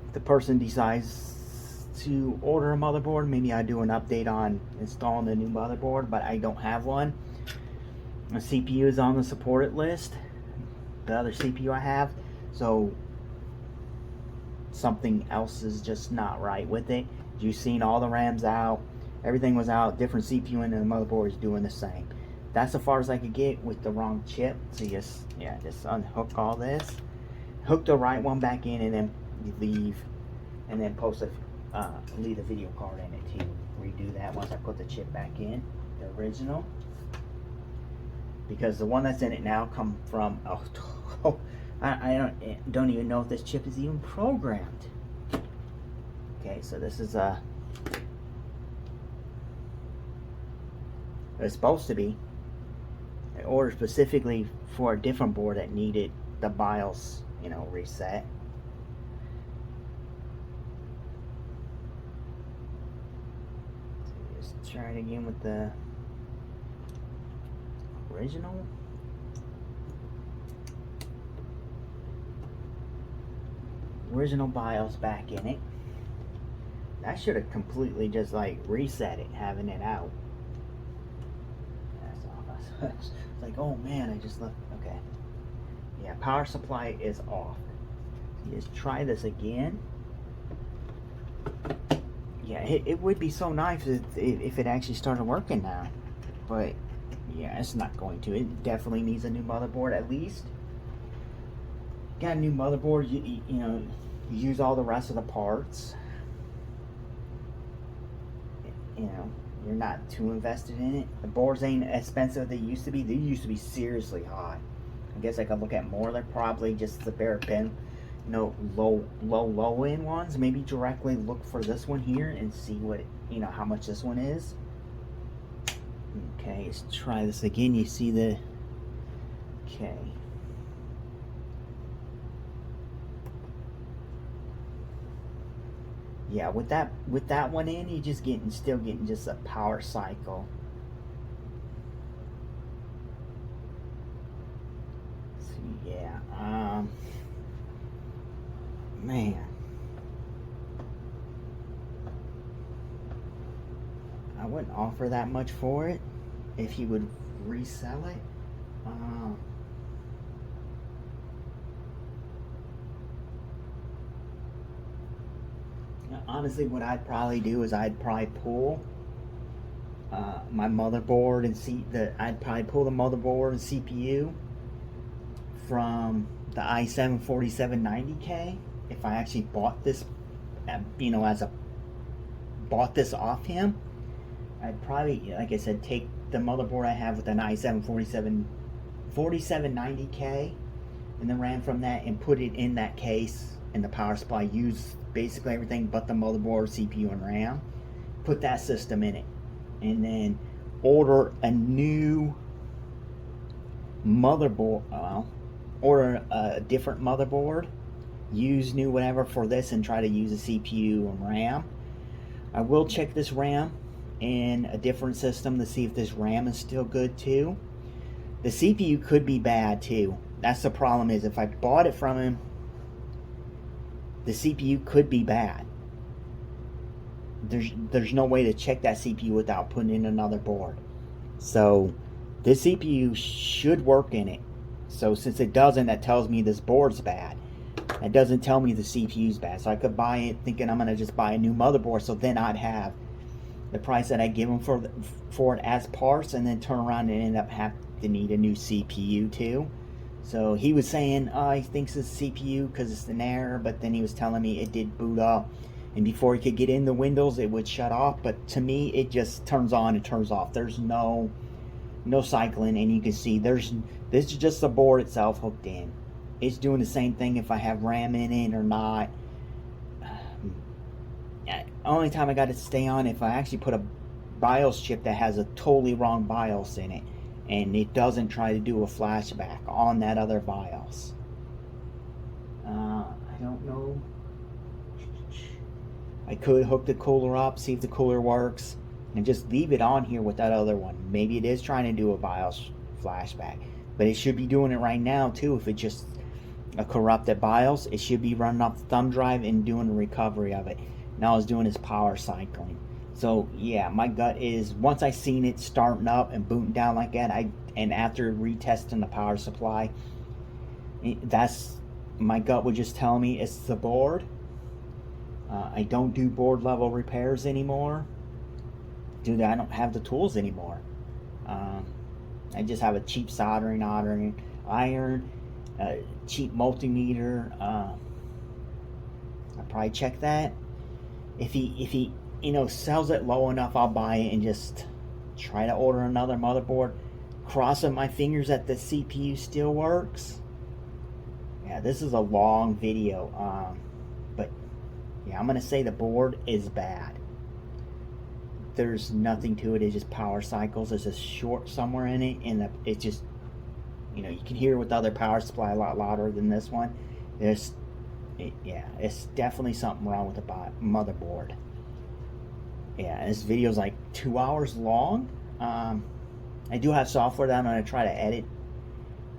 A: if the person decides to order a motherboard, maybe I do an update on installing the new motherboard, but I don't have one. The CPU is on the supported list, the other CPU I have, so something else is just not right with it. You've seen all the RAMs out, everything was out, different CPU, and the motherboard is doing the same. That's as far as I could get with the wrong chip. So just unhook all this. hook the right one back in, and then leave, and then leave the video card in it to redo that once I put the chip back in, the original. Because the one that's in it now come from, I don't even know if this chip is even programmed. Okay, so this is it's supposed to be. I ordered specifically for a different board that needed the BIOS, reset. So just try it again with the original. Original BIOS back in it. I should have completely just like reset it, having it out. That's off. It's like, oh man, I just left. Okay. Yeah, power supply is off. So just try this again. Yeah, it would be so nice if it actually started working now. But yeah, it's not going to. It definitely needs a new motherboard at least. Got a new motherboard, you use all the rest of the parts. You're not too invested in it. The boards ain't as expensive as they used to be. They used to be seriously high. I guess I could look at more. They're probably just the bare pin, low end ones. Maybe directly look for this one here and see what, how much this one is. Okay, let's try this again. You see the, okay. Yeah, with that one in, you're just still getting just a power cycle. So yeah, man, I wouldn't offer that much for it if he would resell it. Honestly, what I'd probably do is I'd probably pull my motherboard and I'd probably pull the motherboard and CPU from the i7 4790K if I actually bought this, bought this off him. I'd probably, like I said, take the motherboard I have with an i7 4790K and the RAM from that and put it in that case and the power supply. Use basically everything but the motherboard, CPU, and RAM. Put that system in it, and then order a new motherboard. Order a different motherboard. Use new whatever for this, and try to use a CPU and RAM. I will check this RAM in a different system to see if this RAM is still good too. The CPU could be bad too. That's the problem. Is if I bought it from him, the CPU could be bad. There's no way to check that CPU without putting in another board. So this CPU should work in it. So since it doesn't, that tells me this board's bad. It doesn't tell me the CPU's bad. So I could buy it thinking I'm gonna just buy a new motherboard. So then I'd have the price that I give them for it as parts, and then turn around and end up having to need a new CPU too. So he was saying, he thinks it's CPU because it's an error, but then he was telling me it did boot up, and before he could get in the Windows, it would shut off. But to me, it just turns on and turns off. There's no cycling, and you can see this is just the board itself hooked in. It's doing the same thing if I have RAM in it or not. Only time I got to stay on if I actually put a BIOS chip that has a totally wrong BIOS in it, and it doesn't try to do a flashback on that other BIOS. I don't know. I could hook the cooler up, see if the cooler works, and just leave it on here with that other one. Maybe it is trying to do a BIOS flashback, but it should be doing it right now too. If it's just a corrupted BIOS, it should be running off the thumb drive and doing a recovery of it. Now it's doing is power cycling. So yeah, my gut is once I seen it starting up and booting down like that, and after retesting the power supply, that's my gut would just tell me it's the board. I don't do board level repairs anymore. Dude, I don't have the tools anymore. I just have a cheap soldering iron, cheap multimeter. I'll probably check that. If he sells it low enough, I'll buy it and just try to order another motherboard. Crossing my fingers that the CPU still works. Yeah, this is a long video, but yeah, I'm gonna say the board is bad. There's nothing to it. It's just power cycles. There's a short somewhere in it, and it's just, you can hear it with the other power supply a lot louder than this one. Yeah, it's definitely something wrong with the motherboard. Yeah, this video is like 2 hours long. I do have software that I'm going to try to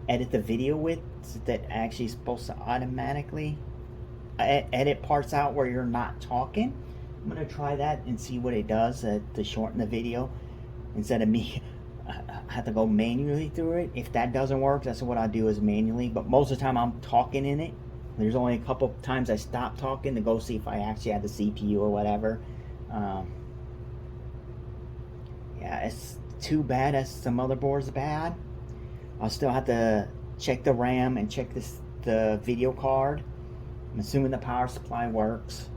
A: edit the video with, that actually is supposed to automatically edit parts out where you're not talking. I'm going to try that and see what it does to shorten the video, instead of me I have to go manually through it. If that doesn't work, that's what I do, is manually. But most of the time I'm talking in it. There's only a couple times I stop talking to go see if I actually have the CPU or whatever. Yeah, it's too bad as the motherboard's bad. I'll still have to check the RAM and check the video card. I'm assuming the power supply works.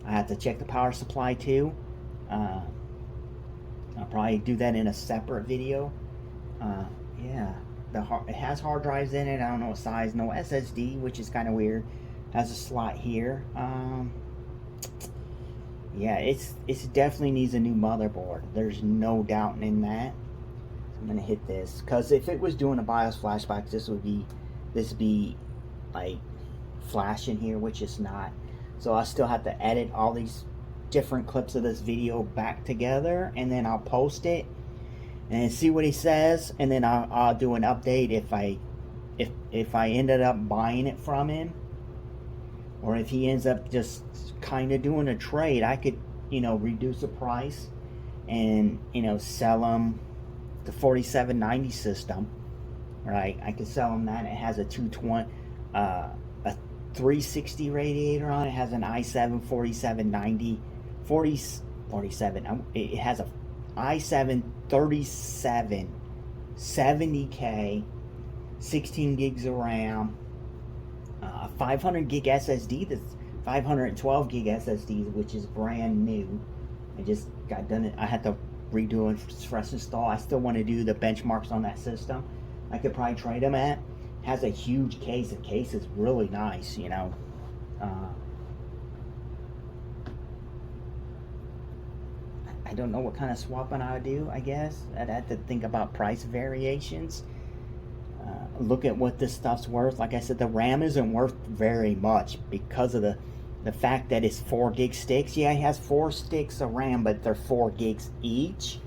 A: I have to check the power supply too. I'll probably do that in a separate video. Yeah, it has hard drives in it. I don't know what size. No SSD, which is kind of weird. Has a slot here. Yeah, it's definitely needs a new motherboard. There's no doubt in that. So I'm gonna hit this, because if it was doing a BIOS flashback, this would be like flashing here, which is not. So I still have to edit all these different clips of this video back together, and then I'll post it and see what he says, and then I'll do an update if I ended up buying it from him, or if he ends up just kind of doing a trade. I could reduce the price and sell him the 4790 system, right? I could sell him that. It has a 220 a 360 radiator on it. It has an i7 4790 47. It has a i7 37 70K, 16 gigs of RAM, 500 gig SSD. That's 512 gig SSD, which is brand new. I just got done it. I had to redo a fresh install. I still want to do the benchmarks on that system. I could probably trade them at. Has a huge case. The case is really nice, I don't know what kind of swapping I would do. I guess I'd have to think about price variations. Look at what this stuff's worth. Like I said, the RAM isn't worth very much because of the fact that it's 4 gig sticks. Yeah, it has 4 sticks of RAM, but they're 4 gigs each.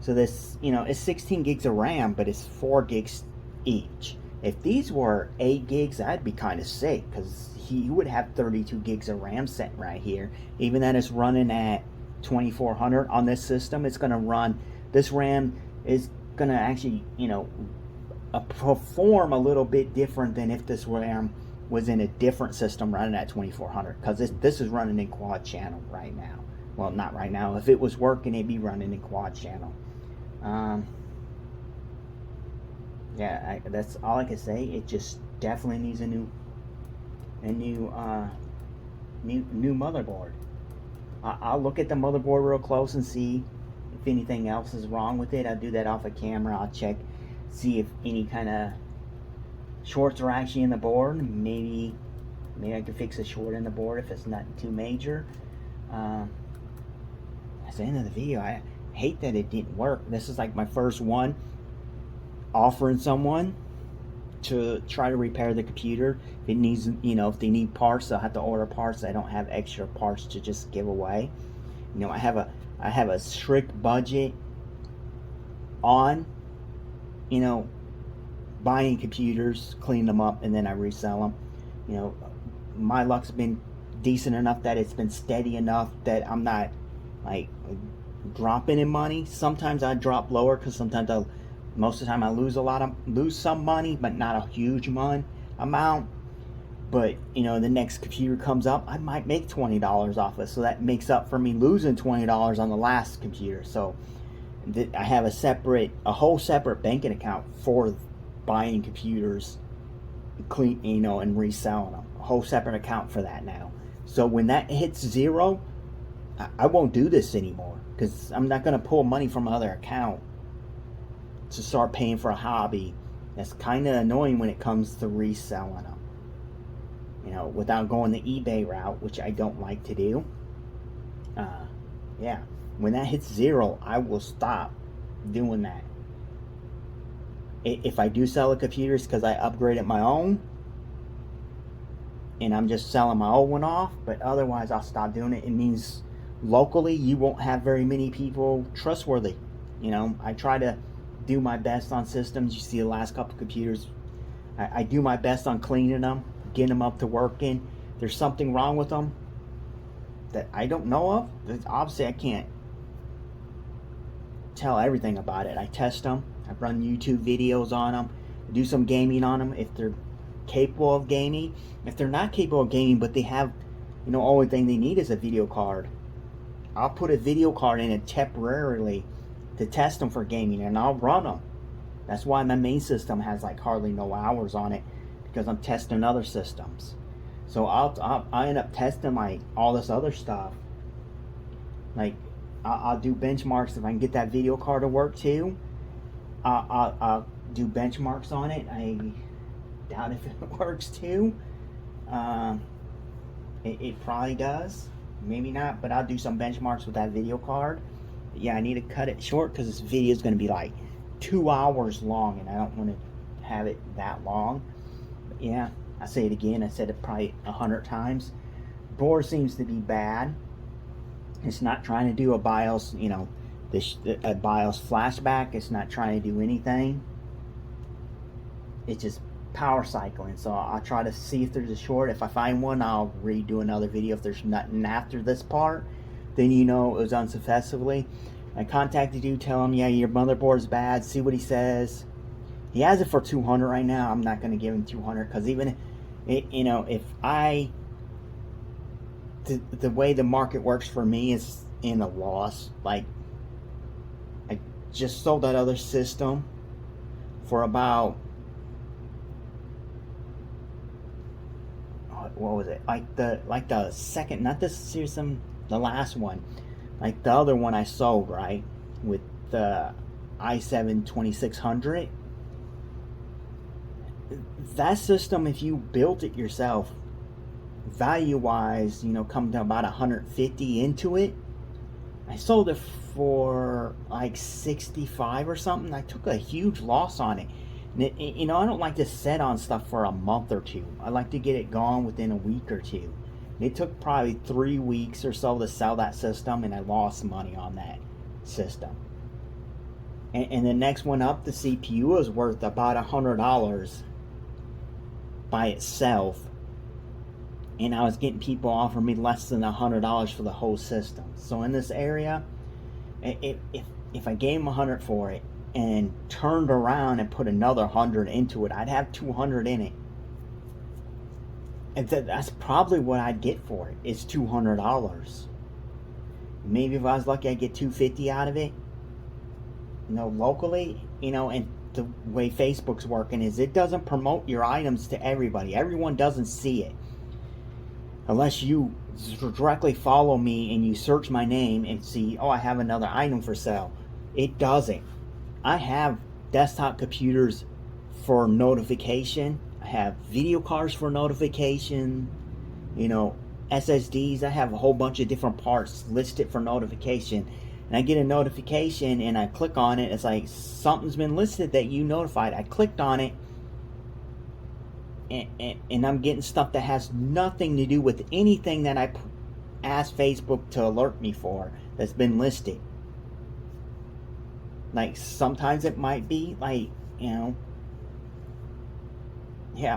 A: So this, it's 16 gigs of RAM, but it's 4 gigs each. If these were 8 gigs, that'd be kind of sick, because he would have 32 gigs of RAM set right here. Even that it's running at 2400 on this system, it's going to run, this RAM is going to actually, perform a little bit different than if this RAM was in a different system running at 2400, because this is running in quad channel right now. Well, not right now. If it was working, it'd be running in quad channel. Yeah, that's all I can say. It just definitely needs a new motherboard. I'll look at the motherboard real close and see if anything else is wrong with it. I'll do that off of camera. I'll check, see if any kind of shorts are actually in the board. Maybe I can fix a short in the board if it's not too major. That's the end of the video. I hate that it didn't work. This is like my first one offering someone to try to repair the computer. If it needs, if they need parts, they'll have to order parts. I don't have extra parts to just give away. I have a strict budget on, buying computers, clean them up, and then I resell them. My luck's been decent enough that it's been steady enough that I'm not like dropping in money. Sometimes I drop lower, because sometimes most of the time I lose some money, but not a huge amount. But the next computer comes up, I might make $20 off it, so that makes up for me losing $20 on the last computer. So I have a whole separate banking account for buying computers clean, and reselling them. A whole separate account for that now. So when that hits zero, I won't do this anymore, because I'm not going to pull money from another account to start paying for a hobby. That's kind of annoying when it comes to reselling them, without going the eBay route, which I don't like to do. Yeah, when that hits zero, I will stop doing that. If I do sell a computer, it's because I upgraded my own, and I'm just selling my old one off. But otherwise, I'll stop doing it. It means locally, you won't have very many people trustworthy. I try to do my best on systems. You see the last couple computers, I do my best on cleaning them, getting them up to working. There's something wrong with them that I don't know of. Obviously, I can't tell everything about it. I test them. I run YouTube videos on them. I do some gaming on them if they're capable of gaming. If they're not capable of gaming, but they have, only thing they need is a video card, I'll put a video card in it temporarily to test them for gaming, and I'll run them. That's why my main system has like hardly no hours on it, because I'm testing other systems. So I end up testing like all this other stuff. Like I'll do benchmarks if I can get that video card to work too. I'll do benchmarks on it. I doubt if it works too. It probably does, maybe not, but I'll do some benchmarks with that video card. But yeah, I need to cut it short because this video is going to be like 2 hours long, and I don't want to have it that long. But yeah, I say it again. I said it probably 100 times. Board seems to be bad. It's not trying to do a BIOS, a BIOS flashback. It's not trying to do anything. It's just power cycling. So I'll try to see if there's a short. If I find one, I'll redo another video. If there's nothing after this part, then it was unsuccessfully. I contacted you, tell him, yeah, your motherboard's bad. See what he says. He has it for 200 right now. I'm not going to give him 200 because even if the way the market works for me is in a loss. Like, I just sold that other system for about, what was it? Like the second, not this system, the last one. Like the other one I sold, right? With the i7 2600. That system, if you built it yourself, value-wise, come to about 150 into it. I sold it for like 65 or something. I took a huge loss on it. And I don't like to set on stuff for a month or two. I like to get it gone within a week or two. It took probably 3 weeks or so to sell that system, and I lost money on that system. And the next one up, the CPU, was worth about $100 by itself. And I was getting people offering me less than $100 for the whole system. So in this area, if I gave them $100 for it and turned around and put another $100 into it, I'd have $200 in it. And that's probably what I'd get for it, is $200. Maybe if I was lucky, I'd get $250 out of it. Locally, and the way Facebook's working is it doesn't promote your items to everybody. Everyone doesn't see it. Unless you directly follow me and you search my name and see, oh, I have another item for sale. It doesn't. I have desktop computers for notification. I have video cards for notification. SSDs. I have a whole bunch of different parts listed for notification. And I get a notification and I click on it. It's like, something's been listed that you notified. I clicked on it. And I'm getting stuff that has nothing to do with anything that I asked Facebook to alert me for that's been listed. Like, sometimes it might be like, yeah,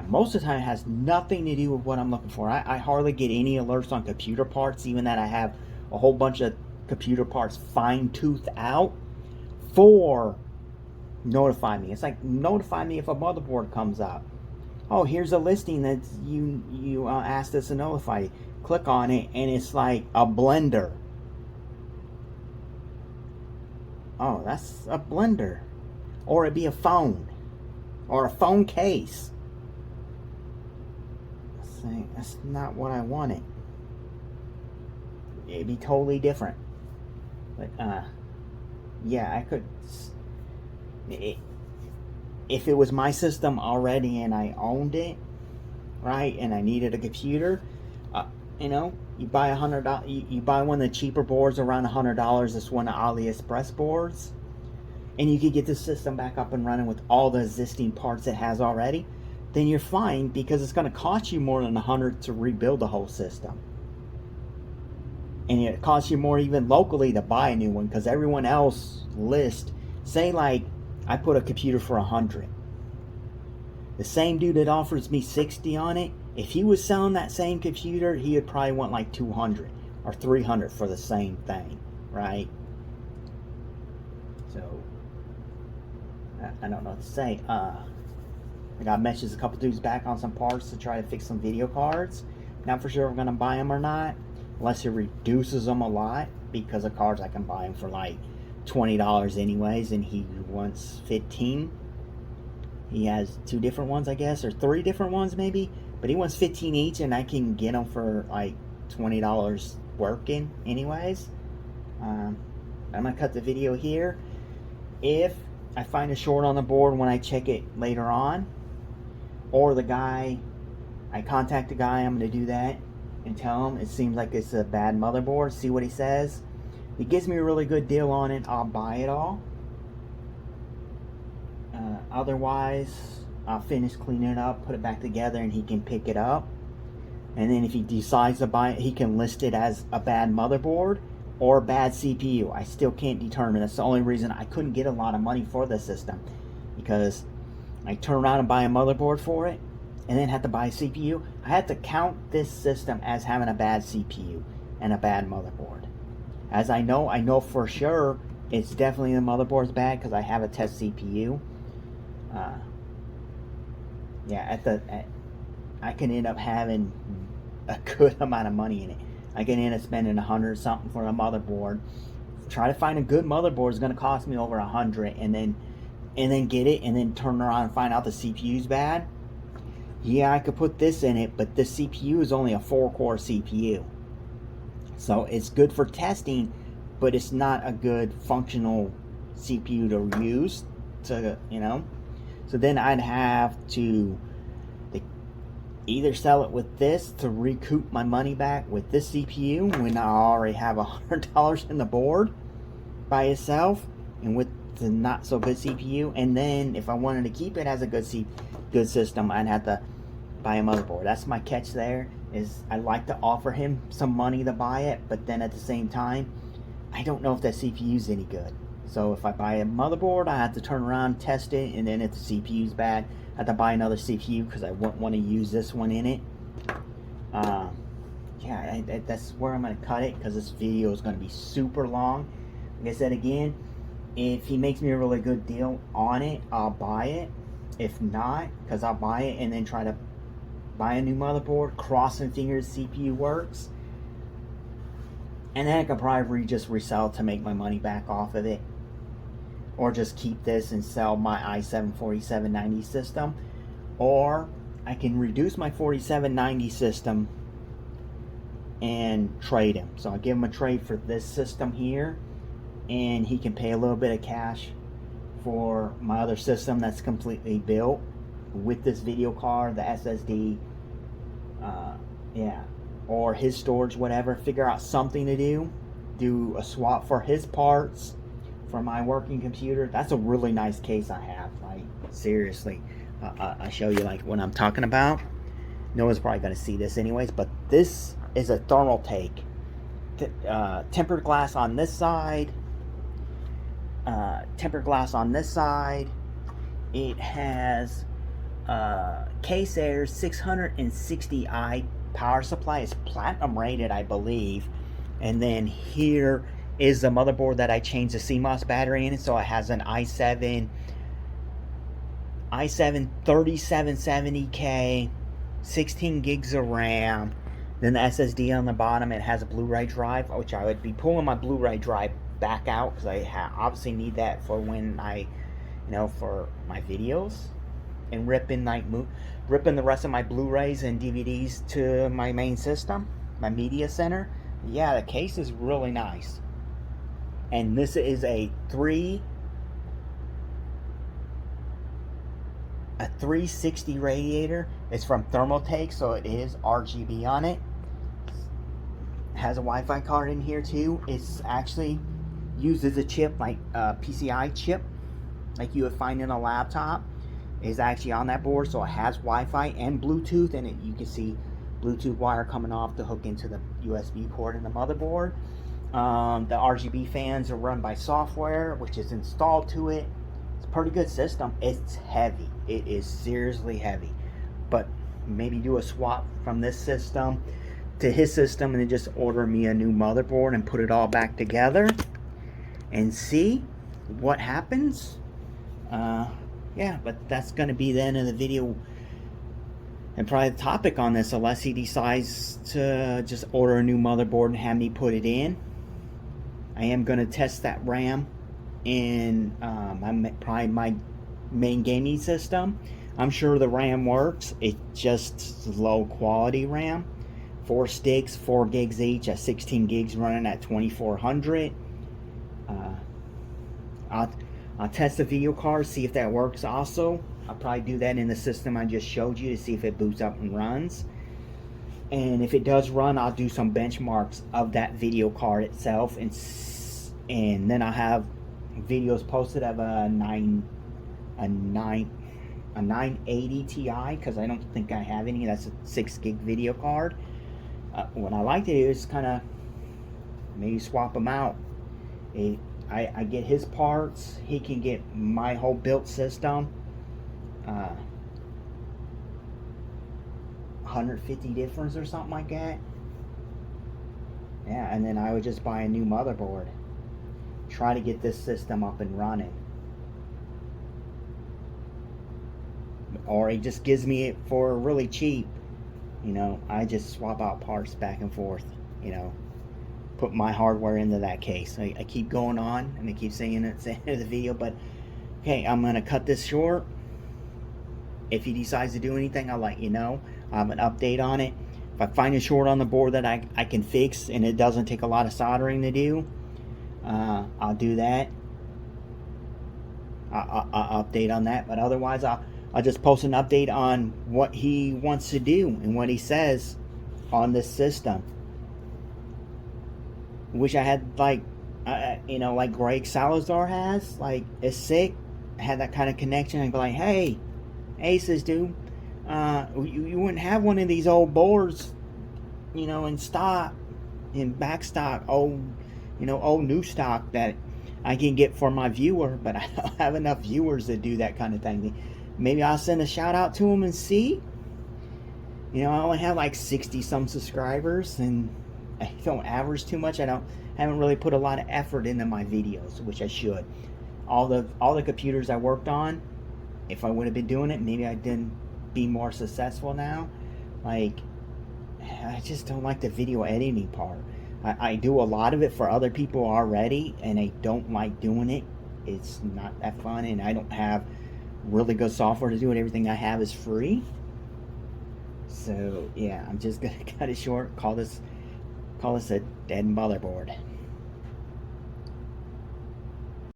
A: most of the time it has nothing to do with what I'm looking for. I hardly get any alerts on computer parts, even that I have a whole bunch of computer parts fine-toothed out for notify me. It's like, notify me if a motherboard comes up. Oh, here's a listing that you asked us to notify you. Click on it, and it's like a blender. Oh, that's a blender. Or it'd be a phone. Or a phone case. saying, that's not what I wanted. It'd be totally different. But yeah, I could. If it was my system already and I owned it, right, and I needed a computer, you know, you buy $100. You buy one of the cheaper boards around $100. It's one of AliExpress boards, and you could get the system back up and running with all the existing parts it has already. Then you're fine, because it's going to cost you more than $100 to rebuild the whole system, and it costs you more even locally to buy a new one, because everyone else list, say like I put a computer for $100. The same dude that offers me $60 on it, if he was selling that same computer, he would probably want like $200 or $300 for the same thing, right? So I don't know what to say. I got messages a couple dudes back on some parts to try to fix some video cards. Not for sure if I'm gonna buy them or not, unless it reduces them a lot, because of cards I can buy them for like $20 anyways, and he wants 15. He has 2 different ones, I guess, or 3 different ones maybe, but he wants 15 each, and I can get them for like $20 working anyways. I'm gonna cut the video here. If I find a short on the board when I check it later on, or the guy, I contact the guy, I'm gonna do that and tell him it seems like it's a bad motherboard, see what he says. If he gives me a really good deal on it, I'll buy it all. Otherwise, I'll finish cleaning it up, put it back together, and he can pick it up. And then if he decides to buy it, he can list it as a bad motherboard or a bad CPU. I still can't determine. That's the only reason I couldn't get a lot of money for the system, because I turn around and buy a motherboard for it and then have to buy a CPU. I had to count this system as having a bad CPU and a bad motherboard. As I know for sure it's definitely the motherboard's bad, because I have a test CPU. Yeah, I can end up having a good amount of money in it. I can end up spending $100 something for a motherboard. Try to find a good motherboard is going to cost me over $100, and then get it, and then turn around and find out the CPU's bad. Yeah, I could put this in it, but the CPU is only a 4-core CPU, so it's good for testing, but it's not a good functional CPU to use to, you know. So then I'd have to either sell it with this to recoup my money back with this CPU, when I already have $100 in the board by itself, and with the not so good CPU. And then if I wanted to keep it as a good system, I'd have to buy a motherboard. That's my catch there, is I like to offer him some money to buy it, but then at the same time, I don't know if that CPU is any good. So if I buy a motherboard, I have to turn around, test it, and then if the CPU is bad, I have to buy another CPU, because I wouldn't want to use this one in it. Yeah, that's where I'm going to cut it, because this video is going to be super long. Like I said again, if he makes me a really good deal on it, I'll buy it. If not, because I'll buy it and then try to buy a new motherboard, crossing fingers CPU works. And then I could probably just resell it to make my money back off of it. Or just keep this and sell my i7 4790 system. Or I can reduce my 4790 system and trade him. So I'll give him a trade for this system here, and he can pay a little bit of cash for my other system that's completely built with this video card, the SSD, yeah, or his storage, whatever. Figure out something to do a swap for his parts for my working computer. That's a really nice case I have, like seriously. I'll show you like what I'm talking about. No one's probably going to see this anyways, but this is a thermal take. Tempered glass on this side, tempered glass on this side. It has Case Air 660i power supply. It's platinum rated, I believe. And then here is the motherboard that I changed the CMOS battery in it, so it has an i7 3770K, 16 gigs of RAM. Then the SSD on the bottom, it has a Blu-ray drive, which I would be pulling my Blu-ray drive back out, because I obviously need that for when I, for my videos. and ripping ripping the rest of my Blu-rays and DVDs to my main system, my media center. Yeah, the case is really nice. And this is a 360 radiator. It's from Thermaltake, so it is RGB on it. Has a Wi-Fi card in here too. It's actually uses a chip like a PCI chip, like you would find in a laptop. Is actually on that board, so it has Wi-Fi and Bluetooth, and you can see Bluetooth wire coming off to hook into the USB port in the motherboard. The RGB fans are run by software, which is installed to it. It's a pretty good system. It's heavy. It is seriously heavy. But maybe do a swap from this system to his system and then just order me a new motherboard and put it all back together and see what happens. Yeah, but that's going to be the end of the video and probably the topic on this, unless he decides to just order a new motherboard and have me put it in. I am going to test that RAM in probably my main gaming system. I'm sure the RAM works. It's just low quality RAM. 4 sticks, 4 gigs each at 16 gigs running at 2400. I'll test the video card, see if that works also. I'll probably do that in the system I just showed you to see if it boots up and runs. And if it does run, I'll do some benchmarks of that video card itself, and then I'll have videos posted of a 980 Ti, because I don't think I have any. That's a 6 gig video card. What I like to do is kind of maybe swap them out. I get his parts, he can get my whole built system. 150 difference or something like that. Yeah, and then I would just buy a new motherboard. Try to get this system up and running. Or he just gives me it for really cheap. You know, I just swap out parts back and forth, you know. Put my hardware into that case. I keep going on and I keep saying it at the end of the video, but okay, I'm gonna cut this short. If he decides to do anything, I'll let you know. I'll have an update on it. If I find a short on the board that I can fix and it doesn't take a lot of soldering to do, I'll do that. I'll update on that, but otherwise I'll just post an update on what he wants to do and what he says on this system. Wish I had like Greg Salazar has, like, is sick. I had that kind of connection. I'd be like, hey, says dude, you wouldn't have one of these old boards, you know, in stock, in back stock, old new stock that I can get for my viewer, but I don't have enough viewers to do that kind of thing. Maybe I'll send a shout out to him and see. You know, I only have like 60 some subscribers and I don't average too much. Haven't really put a lot of effort into my videos, which I should. All the computers I worked on, if I would have been doing it, maybe I didn't be more successful now. Like, I just don't like the video editing part. I do a lot of it for other people already, and I don't like doing it. It's not that fun, and I don't have really good software to do it. Everything I have is free. So yeah, I'm just gonna cut it short. Call this a dead motherboard.